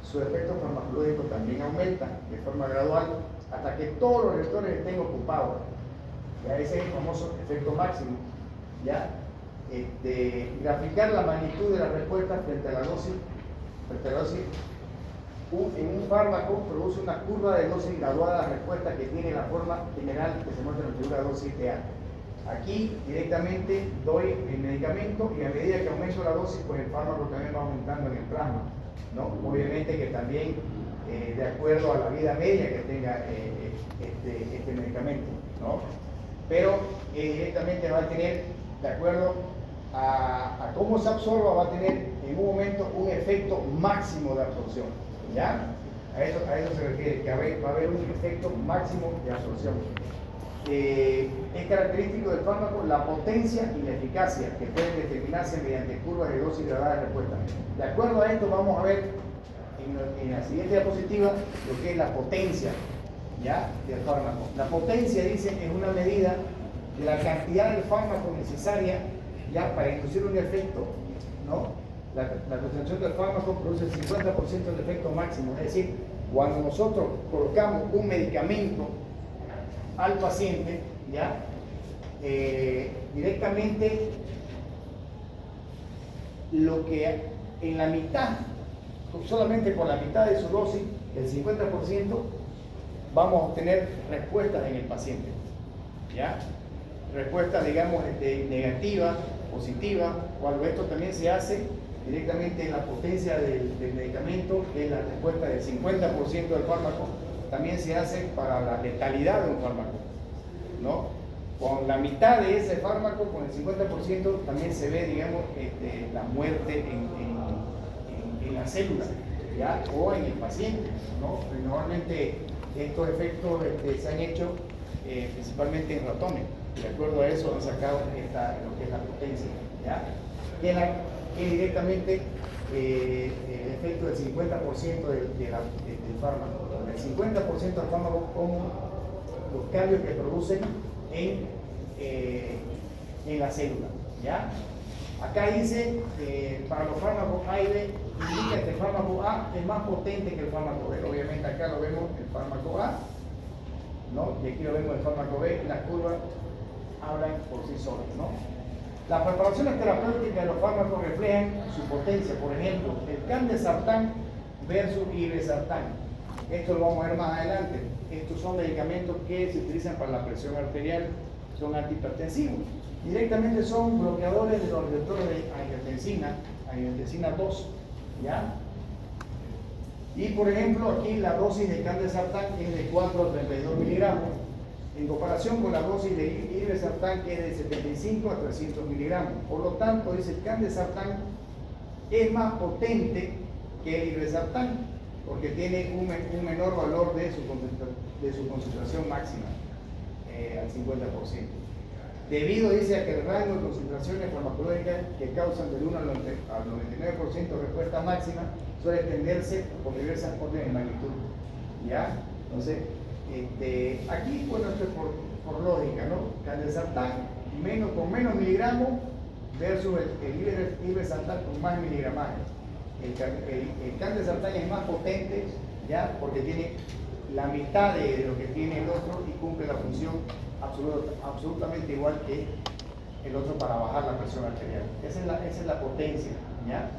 su efecto farmacológico también aumenta de forma gradual hasta que todos los receptores estén ocupados. Ya ese es el famoso efecto máximo, ¿ya? Graficar la magnitud de la respuesta frente a la dosis. En un fármaco produce una curva de dosis graduada de respuesta que tiene la forma general que se muestra en la figura 2.7a. Aquí directamente doy el medicamento y a medida que aumento la dosis, pues el fármaco también va aumentando en el plasma, ¿no? Obviamente que también de acuerdo a la vida media que tenga este medicamento, ¿no? Pero directamente va a tener, de acuerdo a cómo se absorba, va a tener en un momento un efecto máximo de absorción, ¿ya? A eso se refiere, que va a haber un efecto máximo de absorción. Es característico del fármaco la potencia y la eficacia, que pueden determinarse mediante curvas de dosis gradada de respuesta. De acuerdo a esto, vamos a ver en la siguiente diapositiva lo que es la potencia, ¿ya?, del fármaco. La potencia, dicen, es una medida de la cantidad del fármaco necesaria, ya, para inducir un efecto, ¿no? La concentración del fármaco produce el 50% del efecto máximo. Es decir, cuando nosotros colocamos un medicamento al paciente, ya, directamente lo que en la mitad, solamente con la mitad de su dosis, el 50%, vamos a obtener respuestas en el paciente, ¿ya? Respuestas, digamos, negativas, positivas, cuando esto también se hace directamente en la potencia del medicamento, que es la respuesta del 50% del fármaco, también se hace para la letalidad de un fármaco, ¿no? Con la mitad de ese fármaco, con el 50%, también se ve, digamos, la muerte en la célula, ¿ya?, o en el paciente, ¿no? Pero normalmente estos efectos se han hecho principalmente en ratones. De acuerdo a eso han sacado lo que es la potencia, ¿ya?, que es directamente el efecto del 50% del fármaco. El 50% del fármaco como los cambios que producen en la célula, ¿ya? Acá dice, para los fármacos A y B, indica que el fármaco A es más potente que el fármaco B. Obviamente acá lo vemos el fármaco A, ¿no? Y aquí lo vemos el fármaco B. Las curvas hablan por sí solas, ¿no? Las preparaciones terapéuticas de los fármacos reflejan su potencia. Por ejemplo, el candesartán versus irbesartán. Esto lo vamos a ver más adelante. Estos son medicamentos que se utilizan para la presión arterial, son antihipertensivos. Directamente son bloqueadores de los receptores de angiotensina 2, ¿ya? Y por ejemplo, aquí la dosis de candesartán es de 4 a 32 miligramos, en comparación con la dosis de irbesartán que es de 75 a 300 miligramos. Por lo tanto, dice el candesartán es más potente que el irbesartán, porque tiene un menor valor de su concentración máxima, al 50%. Debido, dice, a que el rango de concentraciones farmacológicas que causan del 1 al 99% de respuesta máxima suele extenderse por diversas órdenes de magnitud. ¿Ya? Entonces, aquí, bueno, esto es por lógica, ¿no? Candesartán con menos miligramos versus el irbesartán con más miligramaje. El candesartán es más potente, ¿ya? Porque tiene la mitad de lo que tiene el otro y cumple la función absolutamente igual que el otro para bajar la presión arterial. Esa es la potencia, ¿ya?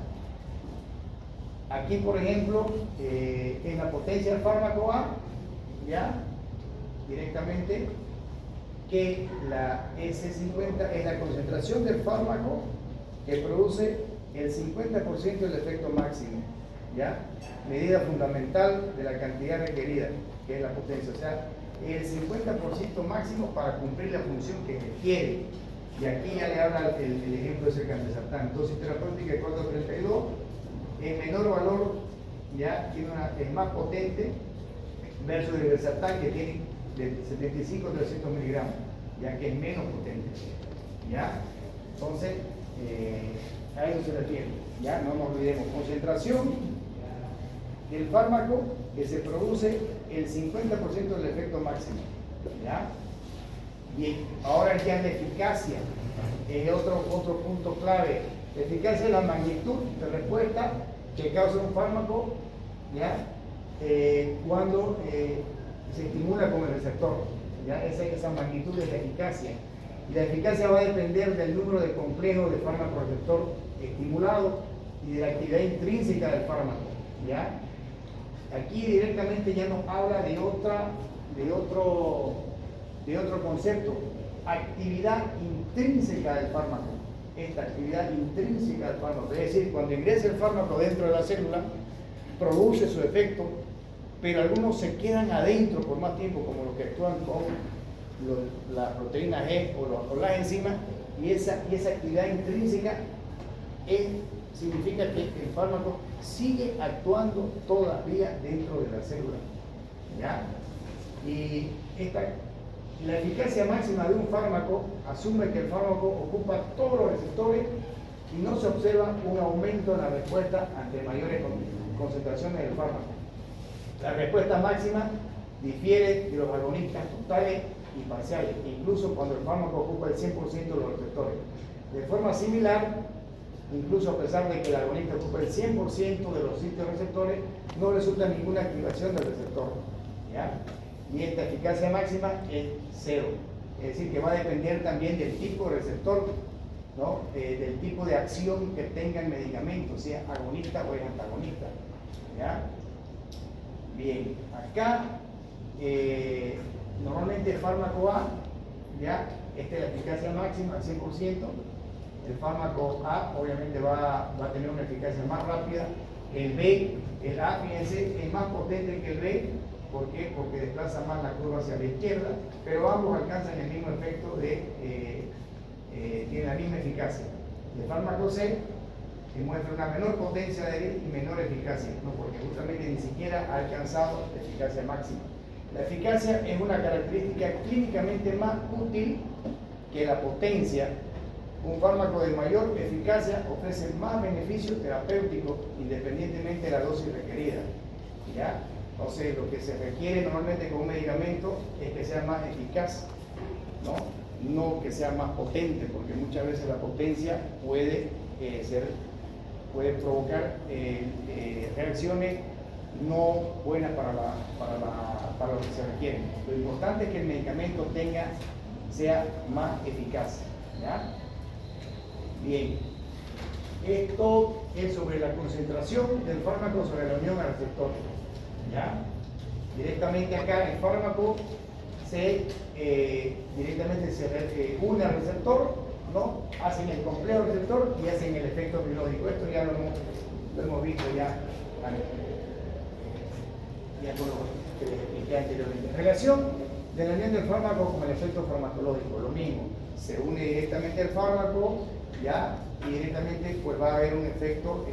Aquí, por ejemplo, en la potencia del fármaco A, ¿ya? Directamente, que la S50 es la concentración del fármaco que produce el 50% del efecto máximo, ¿ya? Medida fundamental de la cantidad requerida, que es la potencia, o sea, el 50% máximo para cumplir la función que requiere. Y aquí ya le habla el ejemplo de ese candesartán. Dosis terapéutica de 432, en menor valor, ya es más potente, versus el irbesartán que tiene de 75 a 300 miligramos, ya que es menos potente. ¿Ya? Entonces, a eso se refiere. Ya, no nos olvidemos. Concentración del fármaco que se produce el 50% del efecto máximo. ¿Ya? Bien, ahora ya la eficacia es otro punto clave. La eficacia es la magnitud de respuesta que causa un fármaco, ¿ya? Cuando se estimula con el receptor. ¿Ya? Esa magnitud es la eficacia. Y la eficacia va a depender del número de complejos de fármaco receptor estimulado y de la actividad intrínseca del fármaco. ¿Ya? Aquí directamente ya nos habla de otro concepto, actividad intrínseca del fármaco. Esta actividad intrínseca del fármaco, es decir, cuando ingresa el fármaco dentro de la célula, produce su efecto, pero algunos se quedan adentro por más tiempo, como los que actúan con la proteína G o las enzimas, y esa actividad intrínseca significa que el fármaco sigue actuando todavía dentro de la célula. ¿Ya? Y la eficacia máxima de un fármaco asume que el fármaco ocupa todos los receptores y no se observa un aumento en la respuesta ante mayores concentraciones del fármaco. La respuesta máxima difiere de los agonistas totales y parciales, incluso cuando el fármaco ocupa el 100% de los receptores. De forma similar, incluso a pesar de que el agonista ocupa el 100% de los sitios receptores, no resulta ninguna activación del receptor. ¿Ya? Y esta eficacia máxima es 0. Es decir, que va a depender también del tipo de receptor, ¿no? Del tipo de acción que tenga el medicamento, sea agonista o es antagonista. ¿Ya? Bien, acá normalmente el fármaco A, ¿ya? Esta es la eficacia máxima al 100%. El fármaco A obviamente va a tener una eficacia más rápida. El A, fíjense, es más potente que el B. ¿Por qué? Porque desplaza más la curva hacia la izquierda, pero ambos alcanzan el mismo efecto tienen la misma eficacia. El fármaco C que muestra una menor potencia de y menor eficacia, ¿no? Porque justamente ni siquiera ha alcanzado la eficacia máxima. La eficacia es una característica clínicamente más útil que la potencia. Un fármaco de mayor eficacia ofrece más beneficios terapéuticos independientemente de la dosis requerida. ¿Ya? Entonces, lo que se requiere normalmente con un medicamento es que sea más eficaz, no que sea más potente, porque muchas veces la potencia puede provocar reacciones no buenas para lo que se requiere. Lo importante es que el medicamento sea más eficaz. ¿Ya? Bien, esto es sobre la concentración del fármaco sobre la unión al receptor. ¿Ya? Directamente acá el fármaco directamente se une al receptor, ¿no? Hacen el complejo receptor y hacen el efecto epilógico. Esto ya lo hemos visto ya con lo que les expliqué anteriormente. Relación de la unión del fármaco con el efecto farmacológico, lo mismo. Se une directamente el fármaco, ¿ya? Y directamente pues va a haber un efecto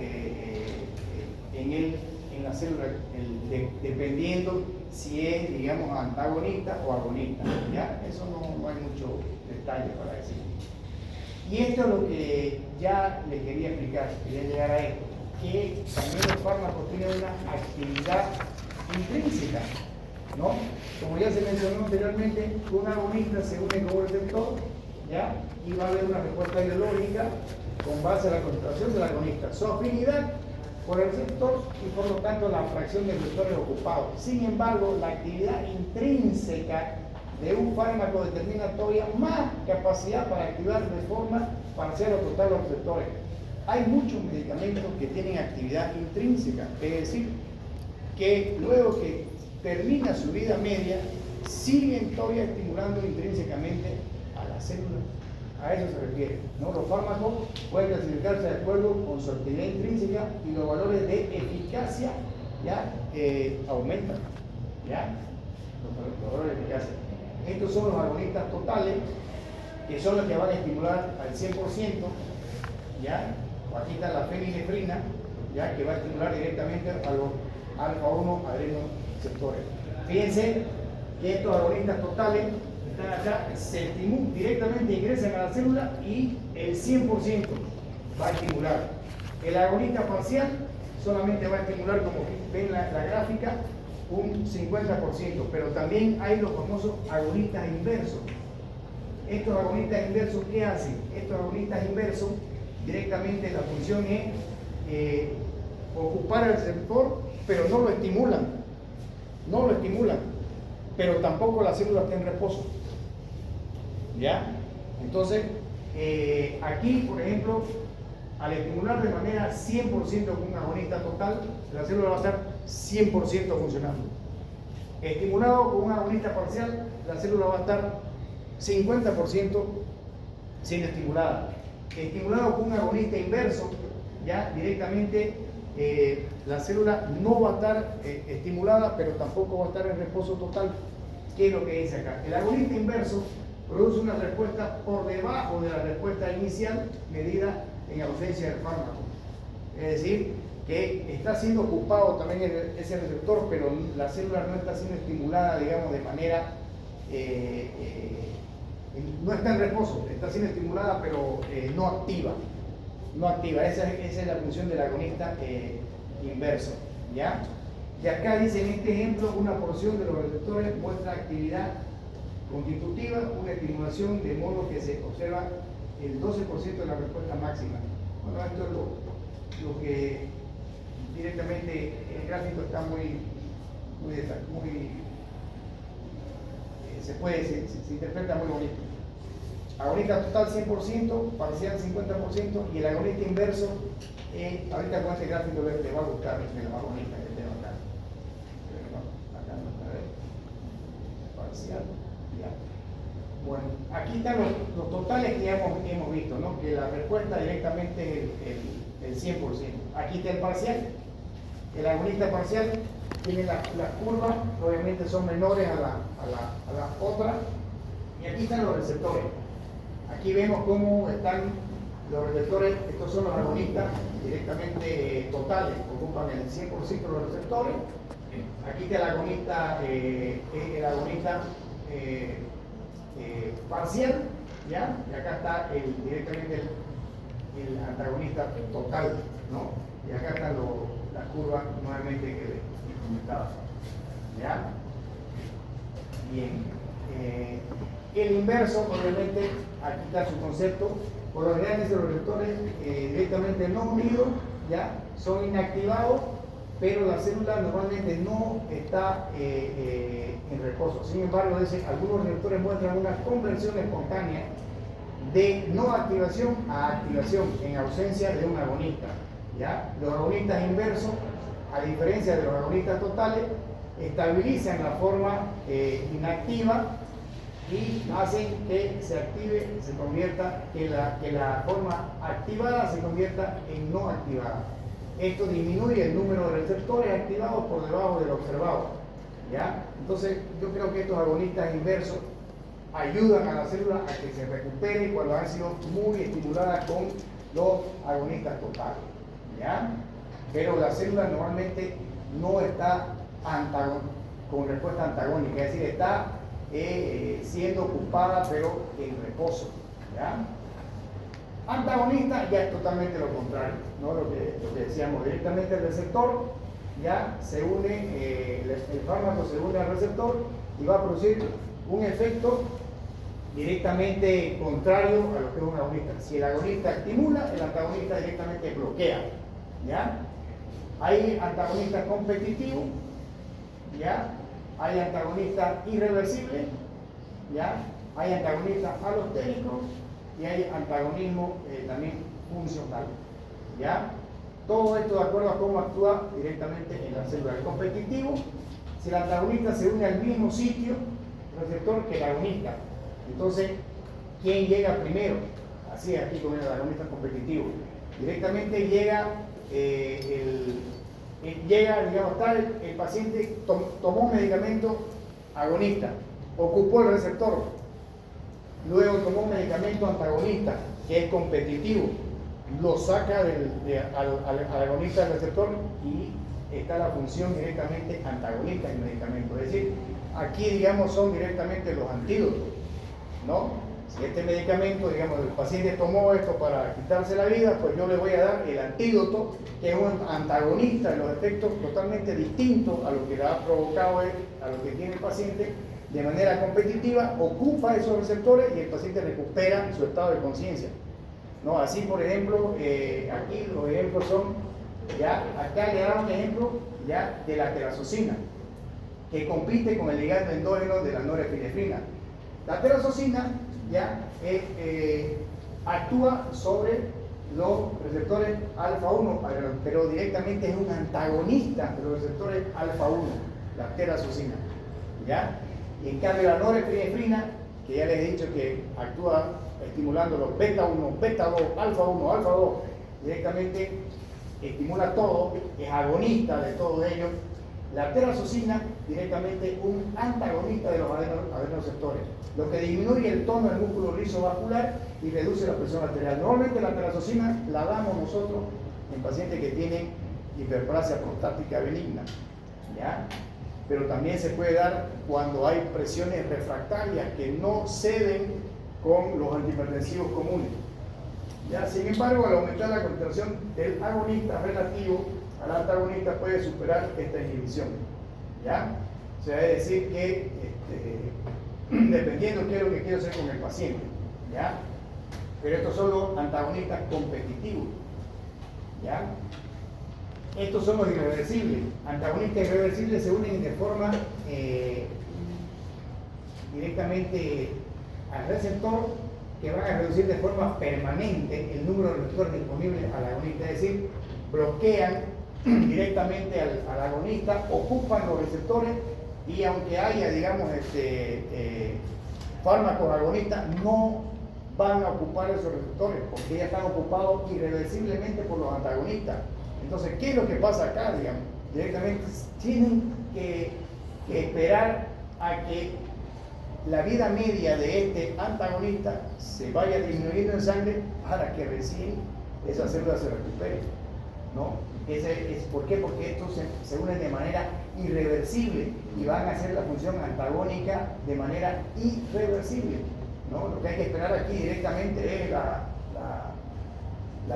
en la célula, dependiendo si es, digamos, antagonista o agonista, ¿ya? Eso no hay mucho detalle para decir. Y esto es lo que ya les quería explicar, quería llegar a esto, que también los fármacos tienen una actividad intrínseca, ¿no? Como ya se mencionó anteriormente, un agonista se une con un receptor, ¿ya? Y va a haber una respuesta biológica con base a la concentración del agonista, su afinidad por el receptor y por lo tanto la fracción de receptores ocupados. Sin embargo, la actividad intrínseca de un fármaco determina todavía más capacidad para activar de forma parcial o total los receptores. Hay muchos medicamentos que tienen actividad intrínseca, es decir, que luego que termina su vida media, siguen todavía estimulando intrínsecamente a la célula. A eso se refiere, ¿no? Los fármacos pueden clasificarse de acuerdo con su actividad intrínseca y los valores de eficacia ya aumentan, ¿ya? Los valores de eficacia. Estos son los agonistas totales, que son los que van a estimular al 100%, ¿ya? Aquí está la fenilefrina, ¿ya? Que va a estimular directamente a los alfa-1 adrenoreceptores. Fíjense que estos agonistas totales están acá, se estimulan directamente, ingresan a la célula y el 100% va a estimular. El agonista parcial solamente va a estimular, como ven la gráfica, un 50%, pero también hay los famosos agonistas inversos. Estos agonistas inversos, ¿qué hacen? Estos agonistas inversos, directamente la función es ocupar el receptor, pero no lo estimulan. No lo estimulan, pero tampoco la célula está en reposo. ¿Ya? Entonces, aquí, por ejemplo, al estimular de manera 100% con un agonista total, la célula va a estar 100% funcionando. Estimulado con un agonista parcial, la célula va a estar 50% siendo estimulada. Estimulado con un agonista inverso, ya directamente la célula no va a estar estimulada, pero tampoco va a estar en reposo total. ¿Qué es lo que dice acá? El agonista inverso produce una respuesta por debajo de la respuesta inicial medida en ausencia del fármaco. Es decir, que está siendo ocupado también ese receptor, pero la célula no está siendo estimulada, digamos, de manera, no está en reposo, está siendo estimulada, pero no activa. No activa, esa es la función del agonista inverso, ¿ya? Y acá dice en este ejemplo, una porción de los receptores muestra actividad constitutiva, una estimulación de modo que se observa el 12% de la respuesta máxima. Bueno, esto es lo que directamente el gráfico está se interpreta muy bonito. Agonista total 100%, parcial 50% y el agonista inverso, ahorita con este gráfico le va a buscar el agonista que tengo acá. Acá no está, parcial, ya. Bueno, aquí están los totales que ya hemos visto, ¿no? Que la respuesta directamente es el 100%. Aquí está el parcial. El agonista parcial tiene las curvas, obviamente son menores a la otra. Y aquí están los receptores. Aquí vemos cómo están los receptores. Estos son los agonistas directamente totales, ocupan el 100% de los receptores. Aquí está el agonista parcial, ¿ya? Y acá está directamente el antagonista total, ¿no? Y acá están las curvas nuevamente que les comentaba, ¿ya? Bien. El inverso, obviamente, aquí está su concepto. Por lo general, los receptores directamente no unidos, ¿ya? Son inactivados, pero la célula normalmente no está en reposo. Sin embargo, algunos receptores muestran una conversión espontánea de no activación a activación en ausencia de un agonista. ¿Ya? Los agonistas inversos, a diferencia de los agonistas totales, estabilizan la forma inactiva y hacen que se active, se convierta, que la forma activada se convierta en no activada. Esto disminuye el número de receptores activados por debajo del observado. ¿Ya? Entonces, yo creo que estos agonistas inversos ayudan a la célula a que se recupere cuando han sido muy estimuladas con los agonistas totales. ¿Ya? Pero la célula normalmente no está con respuesta antagónica, es decir, está siendo ocupada pero en reposo. ¿Ya? Antagonista ya es totalmente lo contrario, ¿no? Lo que decíamos, directamente el receptor ya se une, el fármaco se une al receptor y va a producir un efecto directamente contrario a lo que es un agonista. Si el agonista estimula, el antagonista directamente bloquea. ¿Ya? Hay antagonistas competitivos, ¿ya? Hay antagonistas irreversibles, ¿ya? Hay antagonistas alostéricos y hay antagonismo también funcional. ¿Ya? Todo esto de acuerdo a cómo actúa directamente en la célula. El competitivo, si el antagonista se une al mismo sitio receptor que el agonista, entonces, ¿quién llega primero? Así es aquí con el agonista competitivo. Directamente llega, digamos, tal, el paciente tomó un medicamento agonista, ocupó el receptor, luego tomó un medicamento antagonista, que es competitivo, lo saca al agonista del receptor y está la función directamente antagonista del medicamento. Es decir, aquí, digamos, son directamente los antídotos, ¿no? Si este medicamento, digamos, el paciente tomó esto para quitarse la vida, pues yo le voy a dar el antídoto, que es un antagonista en los efectos totalmente distintos a lo que le ha provocado él, a lo que tiene el paciente, de manera competitiva, ocupa esos receptores y el paciente recupera su estado de conciencia. ¿No? Así, por ejemplo, aquí los ejemplos son, ya, acá le da un ejemplo ya de la terazocina, que compite con el ligando endógeno de la norepinefrina. La terazocina ya actúa sobre los receptores alfa-1, pero directamente es un antagonista de los receptores alfa-1, la terazocina. ¿Ya? Y en cambio la norepinefrina, que ya les he dicho que actúa estimulando los beta-1, beta-2, alfa-1, alfa-2, directamente estimula todo, es agonista de todos ellos. La terazocina, directamente un antagonista de los adrenoreceptores, lo que disminuye el tono del músculo liso vascular y reduce la presión arterial. Normalmente la terazocina la damos nosotros en pacientes que tienen hiperplasia prostática benigna, ¿ya? Pero también se puede dar cuando hay presiones refractarias que no ceden con los antihipertensivos comunes. ¿Ya? Sin embargo, al aumentar la concentración del agonista relativo al antagonista puede superar esta inhibición. ¿Ya? O sea, es decir que dependiendo qué es lo que quiero hacer con el paciente. ¿Ya? Pero estos son los antagonistas competitivos. ¿Ya? Estos son los irreversibles. Antagonistas irreversibles se unen de forma directamente al receptor, que van a reducir de forma permanente el número de receptores disponibles al agonista, es decir, bloquean directamente al agonista, ocupan los receptores y aunque haya, digamos, fármacos agonistas, no van a ocupar esos receptores porque ya están ocupados irreversiblemente por los antagonistas. Entonces, ¿qué es lo que pasa acá, digamos? Directamente tienen que esperar a que la vida media de este antagonista se vaya disminuyendo en sangre para que recién esa célula se recupere, ¿no? ¿Por qué? Porque estos se unen de manera irreversible y van a hacer la función antagónica de manera irreversible, ¿no? Lo que hay que esperar aquí directamente es la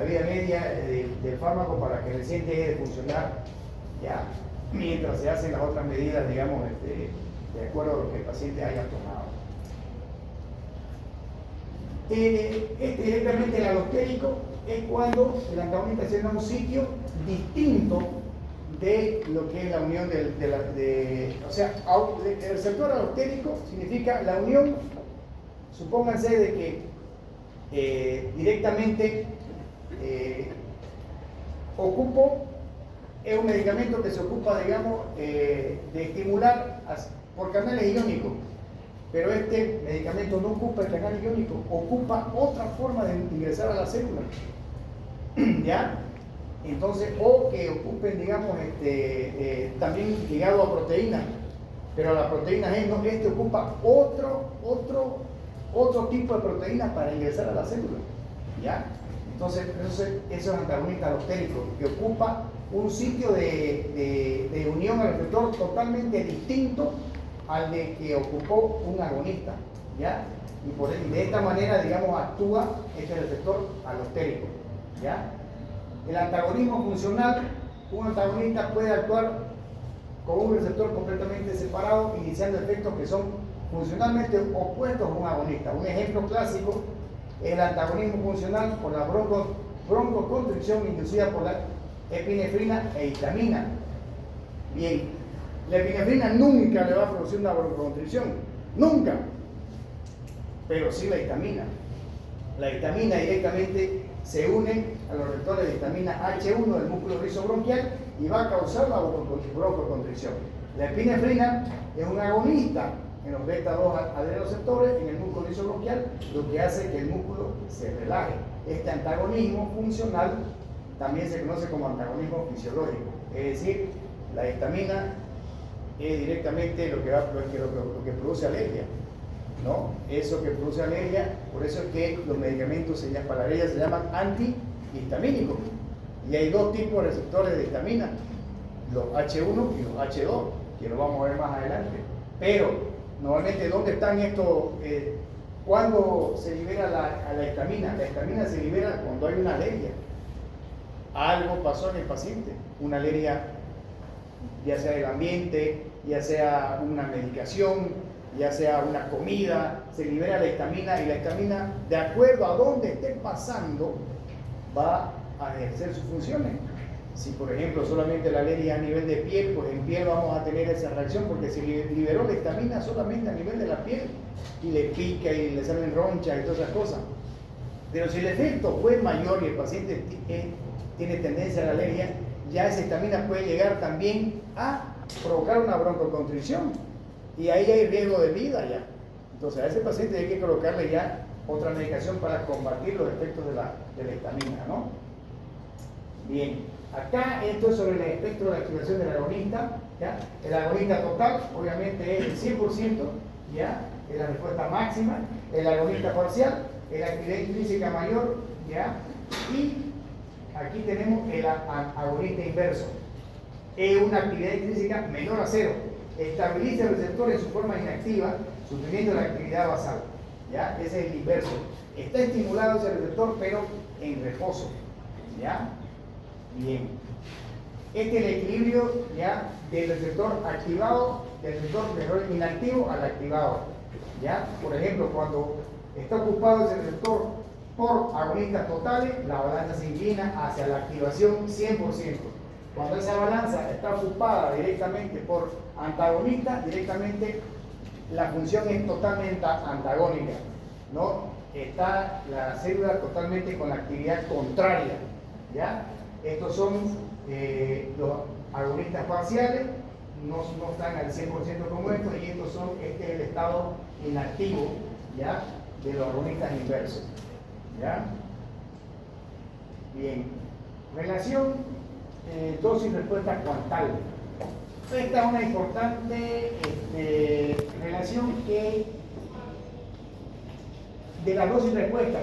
vida media del fármaco para que recién deje de funcionar, ya, mientras se hacen las otras medidas, digamos, de acuerdo a lo que el paciente haya tomado. Directamente el alostérico es cuando el antagonista se une a un sitio distinto de lo que es la unión o sea, el receptor alostérico significa la unión, supónganse de que directamente es un medicamento que se ocupa, digamos, de estimular por canales iónicos, pero este medicamento no ocupa el canal iónico, ocupa otra forma de ingresar a la célula, ¿ya? Entonces, o que ocupen, digamos, también ligado a proteínas, pero la proteína G no, ocupa otro tipo de proteínas para ingresar a la célula, ¿ya? Entonces eso es antagonista alostérico, que ocupa un sitio de unión al receptor totalmente distinto al de que ocupó un agonista, ¿ya? Y de esta manera, digamos, actúa este receptor alostérico, ¿ya? El antagonismo funcional, un antagonista puede actuar con un receptor completamente separado, iniciando efectos que son funcionalmente opuestos a un agonista. Un ejemplo clásico es el antagonismo funcional por la broncoconstricción inducida por la epinefrina e histamina. Bien, la epinefrina nunca le va a producir una broncoconstricción, nunca, pero sí la histamina. La histamina directamente se une a los receptores de histamina H1 del músculo rizobronquial y va a causar la broncoconstricción. La epinefrina es un agonista en los beta-2 adrenoreceptores en el músculo rizobronquial, lo que hace que el músculo se relaje. Este antagonismo funcional también se conoce como antagonismo fisiológico, es decir, la histamina es directamente lo que produce alergia, ¿no? Eso que produce alergia, por eso es que los medicamentos para la alergia se llaman antihistamínicos. Y hay dos tipos de receptores de histamina, los H1 y los H2, que lo vamos a ver más adelante. Pero, normalmente, ¿dónde están estos? ¿Cuándo se libera la histamina? La histamina se libera cuando hay una alergia. Algo pasó en el paciente, una alergia, ya sea del ambiente, ya sea una medicación, ya sea una comida, se libera la histamina y la histamina, de acuerdo a dónde esté pasando, va a ejercer sus funciones. Si por ejemplo solamente la alergia a nivel de piel, pues en piel vamos a tener esa reacción porque se liberó la histamina solamente a nivel de la piel y le pica y le salen ronchas y todas esas cosas. Pero si el efecto fue mayor y el paciente tiene tendencia a la alergia, ya esa histamina puede llegar también a provocar una broncoconstricción y ahí hay riesgo de vida ya. Entonces a ese paciente hay que colocarle ya otra medicación para combatir los efectos de la histamina, ¿no? Bien, acá esto es sobre el espectro de activación del agonista, ¿ya? El agonista total obviamente es el 100%, ¿ya? Es la respuesta máxima. El agonista parcial es la actividad intrínseca mayor, ¿ya? Y aquí tenemos el agonista inverso. Es una actividad intrínseca menor a cero. Estabiliza el receptor en su forma inactiva, suprimiendo la actividad basal, ¿ya? Ese es el inverso. Está estimulado ese receptor, pero en reposo, ¿ya? Bien. Este es el equilibrio, ¿ya? Del receptor activado, del receptor inactivo al activado, ¿ya? Por ejemplo, cuando está ocupado ese receptor por agonistas totales, la balanza se inclina hacia la activación 100%. Cuando esa balanza está ocupada directamente por antagonistas, directamente la función es totalmente antagónica, ¿no? Está la célula totalmente con la actividad contraria, ¿ya? Estos son los agonistas parciales, no están al 100% como estos, y estos son, este es el estado inactivo, ¿ya? De los agonistas inversos, ¿ya? Bien, relación dosis-respuesta cuantal. Esta es una importante relación que de la dosis-respuesta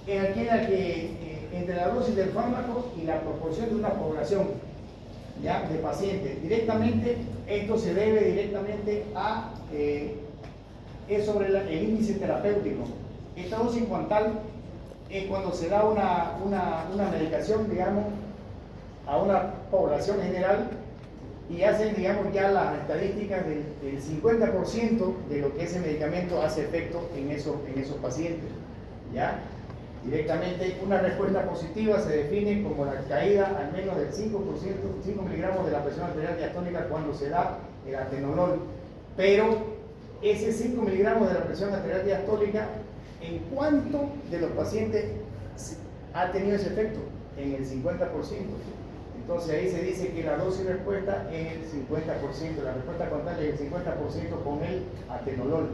es aquella que entre la dosis del fármaco y la proporción de una población, ¿ya? De pacientes. Directamente, esto se debe directamente a es sobre el índice terapéutico. Esta dosis cuantal es cuando se da una medicación, digamos, a una población general y hacen, digamos, ya las estadísticas del 50% de lo que ese medicamento hace efecto en esos pacientes, ¿ya? Directamente, una respuesta positiva se define como la caída al menos del 5%, 5 miligramos de la presión arterial diastólica cuando se da el atenolol, pero ese 5 miligramos de la presión arterial diastólica, ¿en cuánto de los pacientes ha tenido ese efecto? En el 50%. Entonces ahí se dice que la dosis respuesta es el 50%, la respuesta contraria es el 50% con el atenolol.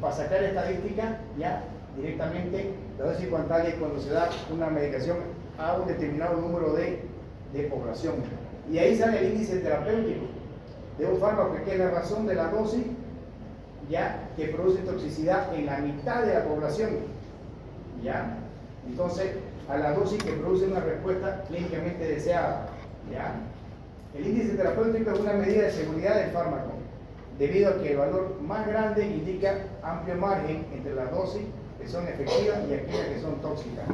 Para sacar estadística, ya directamente la dosis contraria es cuando se da una medicación a un determinado número de población. Y ahí sale el índice terapéutico de un fármaco que es la razón de la dosis, ya que produce toxicidad en la mitad de la población. ¿Ya? Entonces, a la dosis que produce una respuesta clínicamente deseada. ¿Ya? El índice terapéutico es una medida de seguridad del fármaco, debido a que el valor más grande indica amplio margen entre las dosis que son efectivas y aquellas que son tóxicas.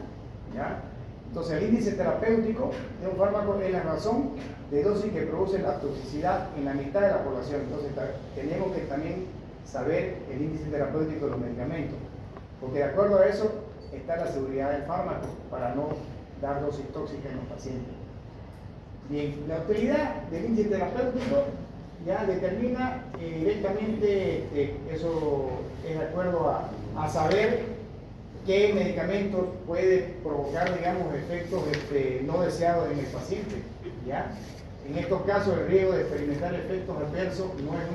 ¿Ya? Entonces, el índice terapéutico de un fármaco es la razón de dosis que produce la toxicidad en la mitad de la población. Entonces, tenemos que también saber el índice terapéutico de los medicamentos, porque de acuerdo a eso está la seguridad del fármaco para no dar dosis tóxicas en los pacientes. Bien, la utilidad del índice terapéutico ya determina directamente, eso es de acuerdo a saber qué medicamento puede provocar, digamos, efectos no deseados en el paciente. ¿Ya? En estos casos el riesgo de experimentar efectos adversos no es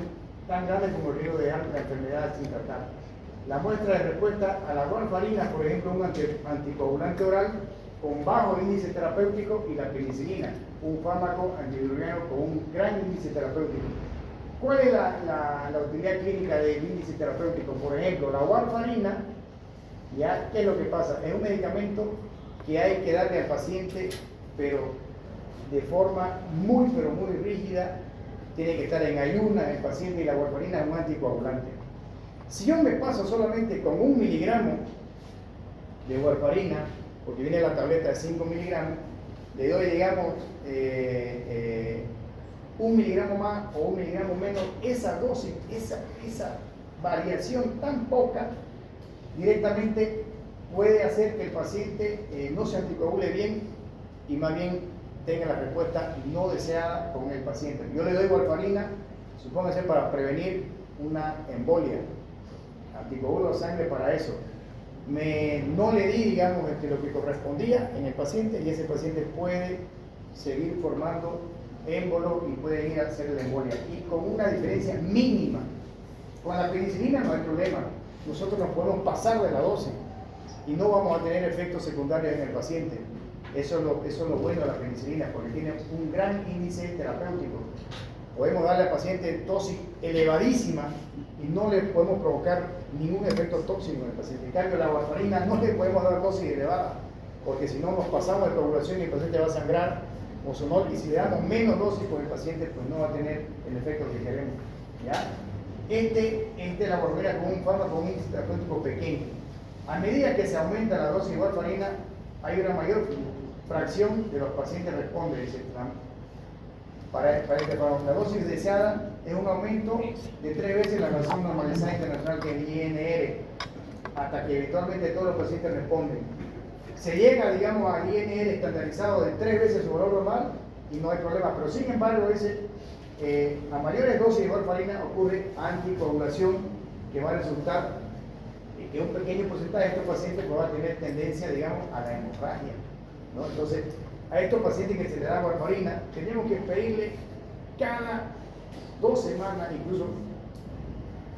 tan grande como el riesgo de dar la enfermedad sin tratar. La muestra de respuesta a la warfarina, por ejemplo, un anticoagulante oral con bajo índice terapéutico, y la penicilina, un fármaco antidiurético con un gran índice terapéutico. ¿Cuál es la utilidad clínica del índice terapéutico? Por ejemplo, la warfarina, ¿ya? ¿Qué es lo que pasa? Es un medicamento que hay que darle al paciente, pero de forma muy rígida. Tiene que estar en ayunas el paciente, y la warfarina es un anticoagulante. Si yo me paso solamente con 1 miligramo de warfarina, porque viene la tableta de 5 miligramos, le doy, digamos, 1 miligramo más o 1 miligramo menos, esa dosis, esa variación tan poca, directamente puede hacer que el paciente no se anticoagule bien y más bien tenga la respuesta no deseada con el paciente. Yo le doy warfarina, supóngase, para prevenir una embolia, anticoagulo de sangre para eso. No le di, digamos, lo que correspondía en el paciente, y ese paciente puede seguir formando émbolo y puede ir a hacer la embolia, y con una diferencia mínima. Con la penicilina no hay problema, nosotros nos podemos pasar de la dosis y no vamos a tener efectos secundarios en el paciente. Eso es lo bueno de la penicilina, porque tiene un gran índice terapéutico. Podemos darle al paciente dosis elevadísima y no le podemos provocar ningún efecto tóxico en el paciente. En cambio, la warfarina no le podemos dar dosis elevada, porque si no nos pasamos de coagulación y el paciente va a sangrar o sonor, y si le damos menos dosis, pues el paciente pues no va a tener el efecto que queremos. ¿Ya? La warfarina con un fármaco con un índice terapéutico pequeño. A medida que se aumenta la dosis de warfarina, hay una mayor fracción de los pacientes responde, dice, para este fármaco. La dosis deseada es un aumento de 3 veces la razón normalizada internacional, que es el INR, hasta que eventualmente todos los pacientes responden. Se llega, digamos, al INR estandarizado de 3 veces su valor normal y no hay problema, pero sin embargo, a mayores dosis de warfarina ocurre anticoagulación, que va a resultar que un pequeño porcentaje de estos pacientes va a tener tendencia, digamos, a la hemorragia, ¿no? Entonces, a estos pacientes que se les da warfarina, tenemos que pedirle cada 2 semanas, incluso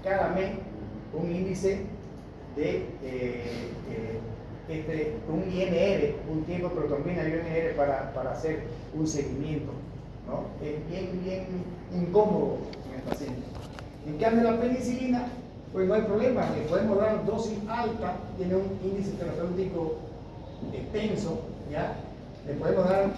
cada mes, un índice de un INR, un tiempo de protrombina y INR para hacer un seguimiento, ¿no? Es bien incómodo en el paciente. En cambio, la penicilina, pues no hay problema, le podemos dar dosis alta, tiene un índice terapéutico extenso, ¿ya? Le podemos dar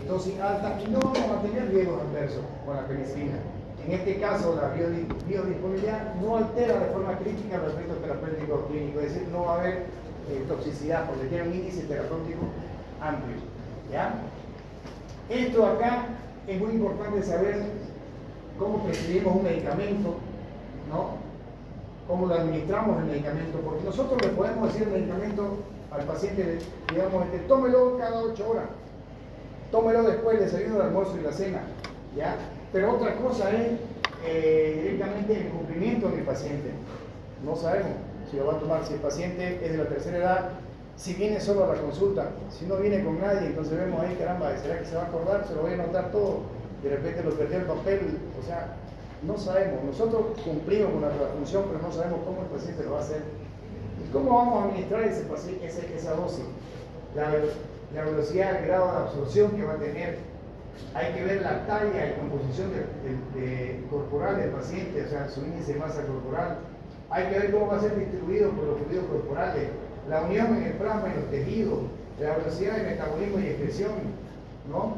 dosis alta y no vamos a tener riesgos adversos con la penicilina. En este caso, la biodisponibilidad no altera de forma crítica los efectos terapéuticos clínicos, es decir, no va a haber toxicidad, porque tiene un índice terapéutico amplio. ¿Ya? Esto acá es muy importante saber cómo prescribimos un medicamento, ¿no? Cómo lo administramos el medicamento, porque nosotros le podemos decir el medicamento al paciente, digamos, tómelo cada 8 horas, tómelo después del desayuno, del almuerzo y la cena, ¿ya? Pero otra cosa es directamente el cumplimiento del paciente. No sabemos si lo va a tomar, si el paciente es de la tercera edad, si viene solo a la consulta, si no viene con nadie, entonces vemos ahí, caramba, ¿será que se va a acordar? ¿Se lo voy a anotar todo? De repente lo perdió el papel, o sea, no sabemos. Nosotros cumplimos con nuestra función, pero no sabemos cómo el paciente lo va a hacer. ¿Y cómo vamos a administrar esa dosis? La velocidad, el grado de absorción que va a tener. Hay que ver la talla y composición corporal del paciente, o sea, su índice de masa corporal. Hay que ver cómo va a ser distribuido por los fluidos corporales, la unión en el plasma y los tejidos, la velocidad de metabolismo y excreción, ¿no?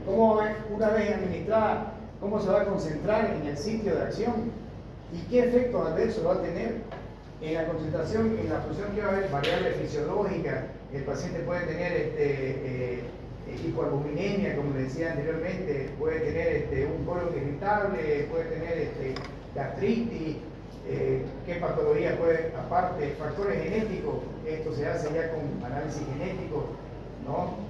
Cómo una vez administrada, cómo se va a concentrar en el sitio de acción y qué efectos adversos va a tener en la concentración, en la función que va a haber, variables fisiológicas. El paciente puede tener hipoalbuminemia, como le decía anteriormente, puede tener un colon irritable, puede tener gastritis, qué patología puede, aparte, factores genéticos, esto se hace ya con análisis genético, ¿no?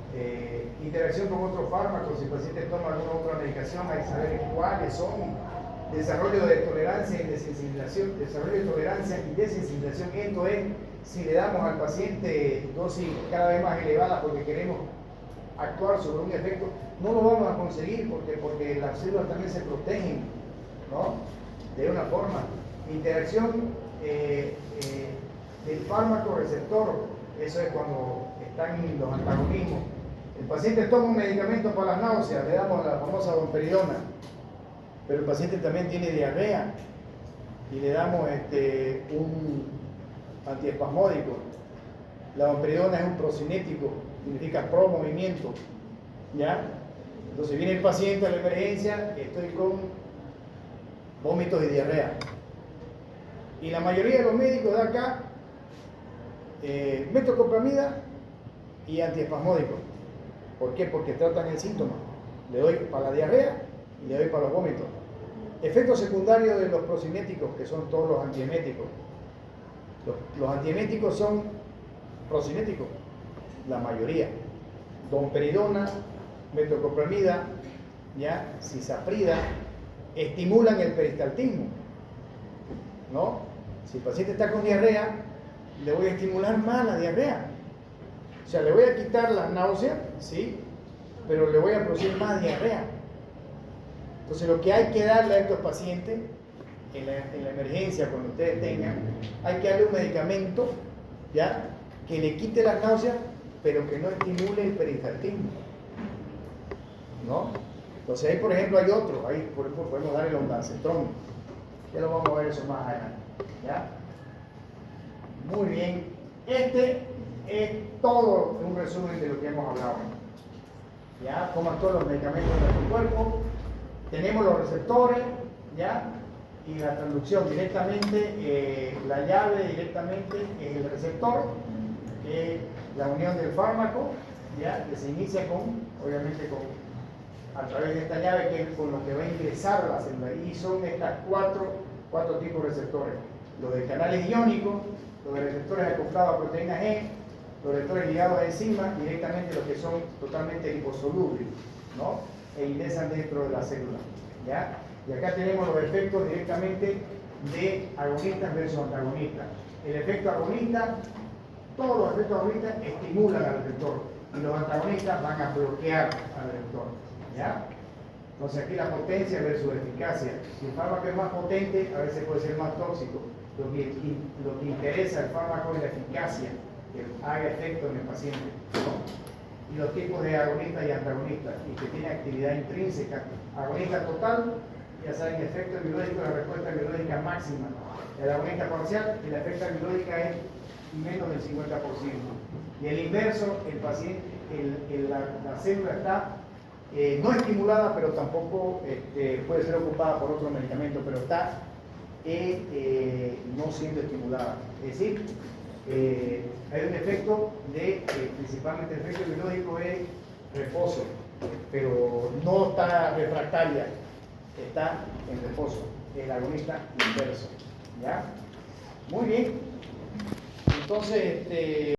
Interacción con otros fármacos, si el paciente toma alguna otra medicación, hay que saber cuáles son. Desarrollo de tolerancia y desensibilización, desarrollo de tolerancia y desensibilización, esto es si le damos al paciente dosis cada vez más elevadas porque queremos actuar sobre un efecto, no lo vamos a conseguir porque las células también se protegen, ¿no? De una forma. Interacción del fármaco receptor, eso es cuando están los antagonismos. El paciente toma un medicamento para las náuseas, le damos la famosa domperidona, pero el paciente también tiene diarrea y le damos un antiespasmódico. La domperidona es un procinético, significa pro movimiento, ¿ya? Entonces viene el paciente a la emergencia, estoy con vómitos y diarrea. Y la mayoría de los médicos de acá, metoclopramida y antiespasmódico. ¿Por qué? Porque tratan el síntoma. Le doy para la diarrea y le doy para los vómitos. Efectos secundarios de los procinéticos, que son todos los antieméticos. Los antieméticos son procinéticos, la mayoría. Domperidona, metoclopramida, ¿ya? Cisaprida, estimulan el peristaltismo, ¿no? Si el paciente está con diarrea, le voy a estimular más la diarrea. O sea, le voy a quitar las náuseas, ¿sí? Pero le voy a producir más diarrea. Entonces, lo que hay que darle a estos pacientes, en la emergencia, cuando ustedes tengan, hay que darle un medicamento, ¿ya? Que le quite las náuseas, pero que no estimule el peristaltismo, ¿no? Entonces, ahí, por ejemplo, hay otro. Ahí, por ejemplo, podemos dar el ondansetron. Ya lo vamos a ver eso más adelante, ¿ya? Muy bien. Este es todo un resumen de lo que hemos hablado. ¿Ya? Cómo actúan los medicamentos en nuestro cuerpo. Tenemos los receptores, ¿ya? Y la transducción directamente, la llave directamente es el receptor, que es la unión del fármaco, ¿ya? Que se inicia obviamente a través de esta llave, que es con lo que va a ingresar la célula. Y son estas cuatro tipos de receptores. Los de canales iónicos, los de receptores acoplados a proteína G, los receptores ligados a enzimas, directamente los que son totalmente liposolubles, ¿no? E ingresan dentro de la célula, ¿ya? Y acá tenemos los efectos directamente de agonistas versus antagonistas. El efecto agonista, todos los efectos agonistas estimulan al receptor y los antagonistas van a bloquear al receptor, ¿ya? Entonces aquí la potencia versus eficacia. Si el fármaco es más potente, a veces puede ser más tóxico. Lo que interesa al fármaco es la eficacia, que haga efecto en el paciente, ¿no? Y los tipos de agonistas y antagonistas, y que tiene actividad intrínseca. Agonista total, ya saben, efecto biológico, la respuesta biológica máxima. El agonista parcial, la efecto biológica es menos del 50%. Y el inverso, el paciente, la célula está no estimulada, pero tampoco puede ser ocupada por otro medicamento, pero está no siendo estimulada. Es decir, hay un efecto principalmente el efecto biológico es reposo, pero no está refractaria, está en reposo, el agonista inverso, ¿ya? Muy bien, entonces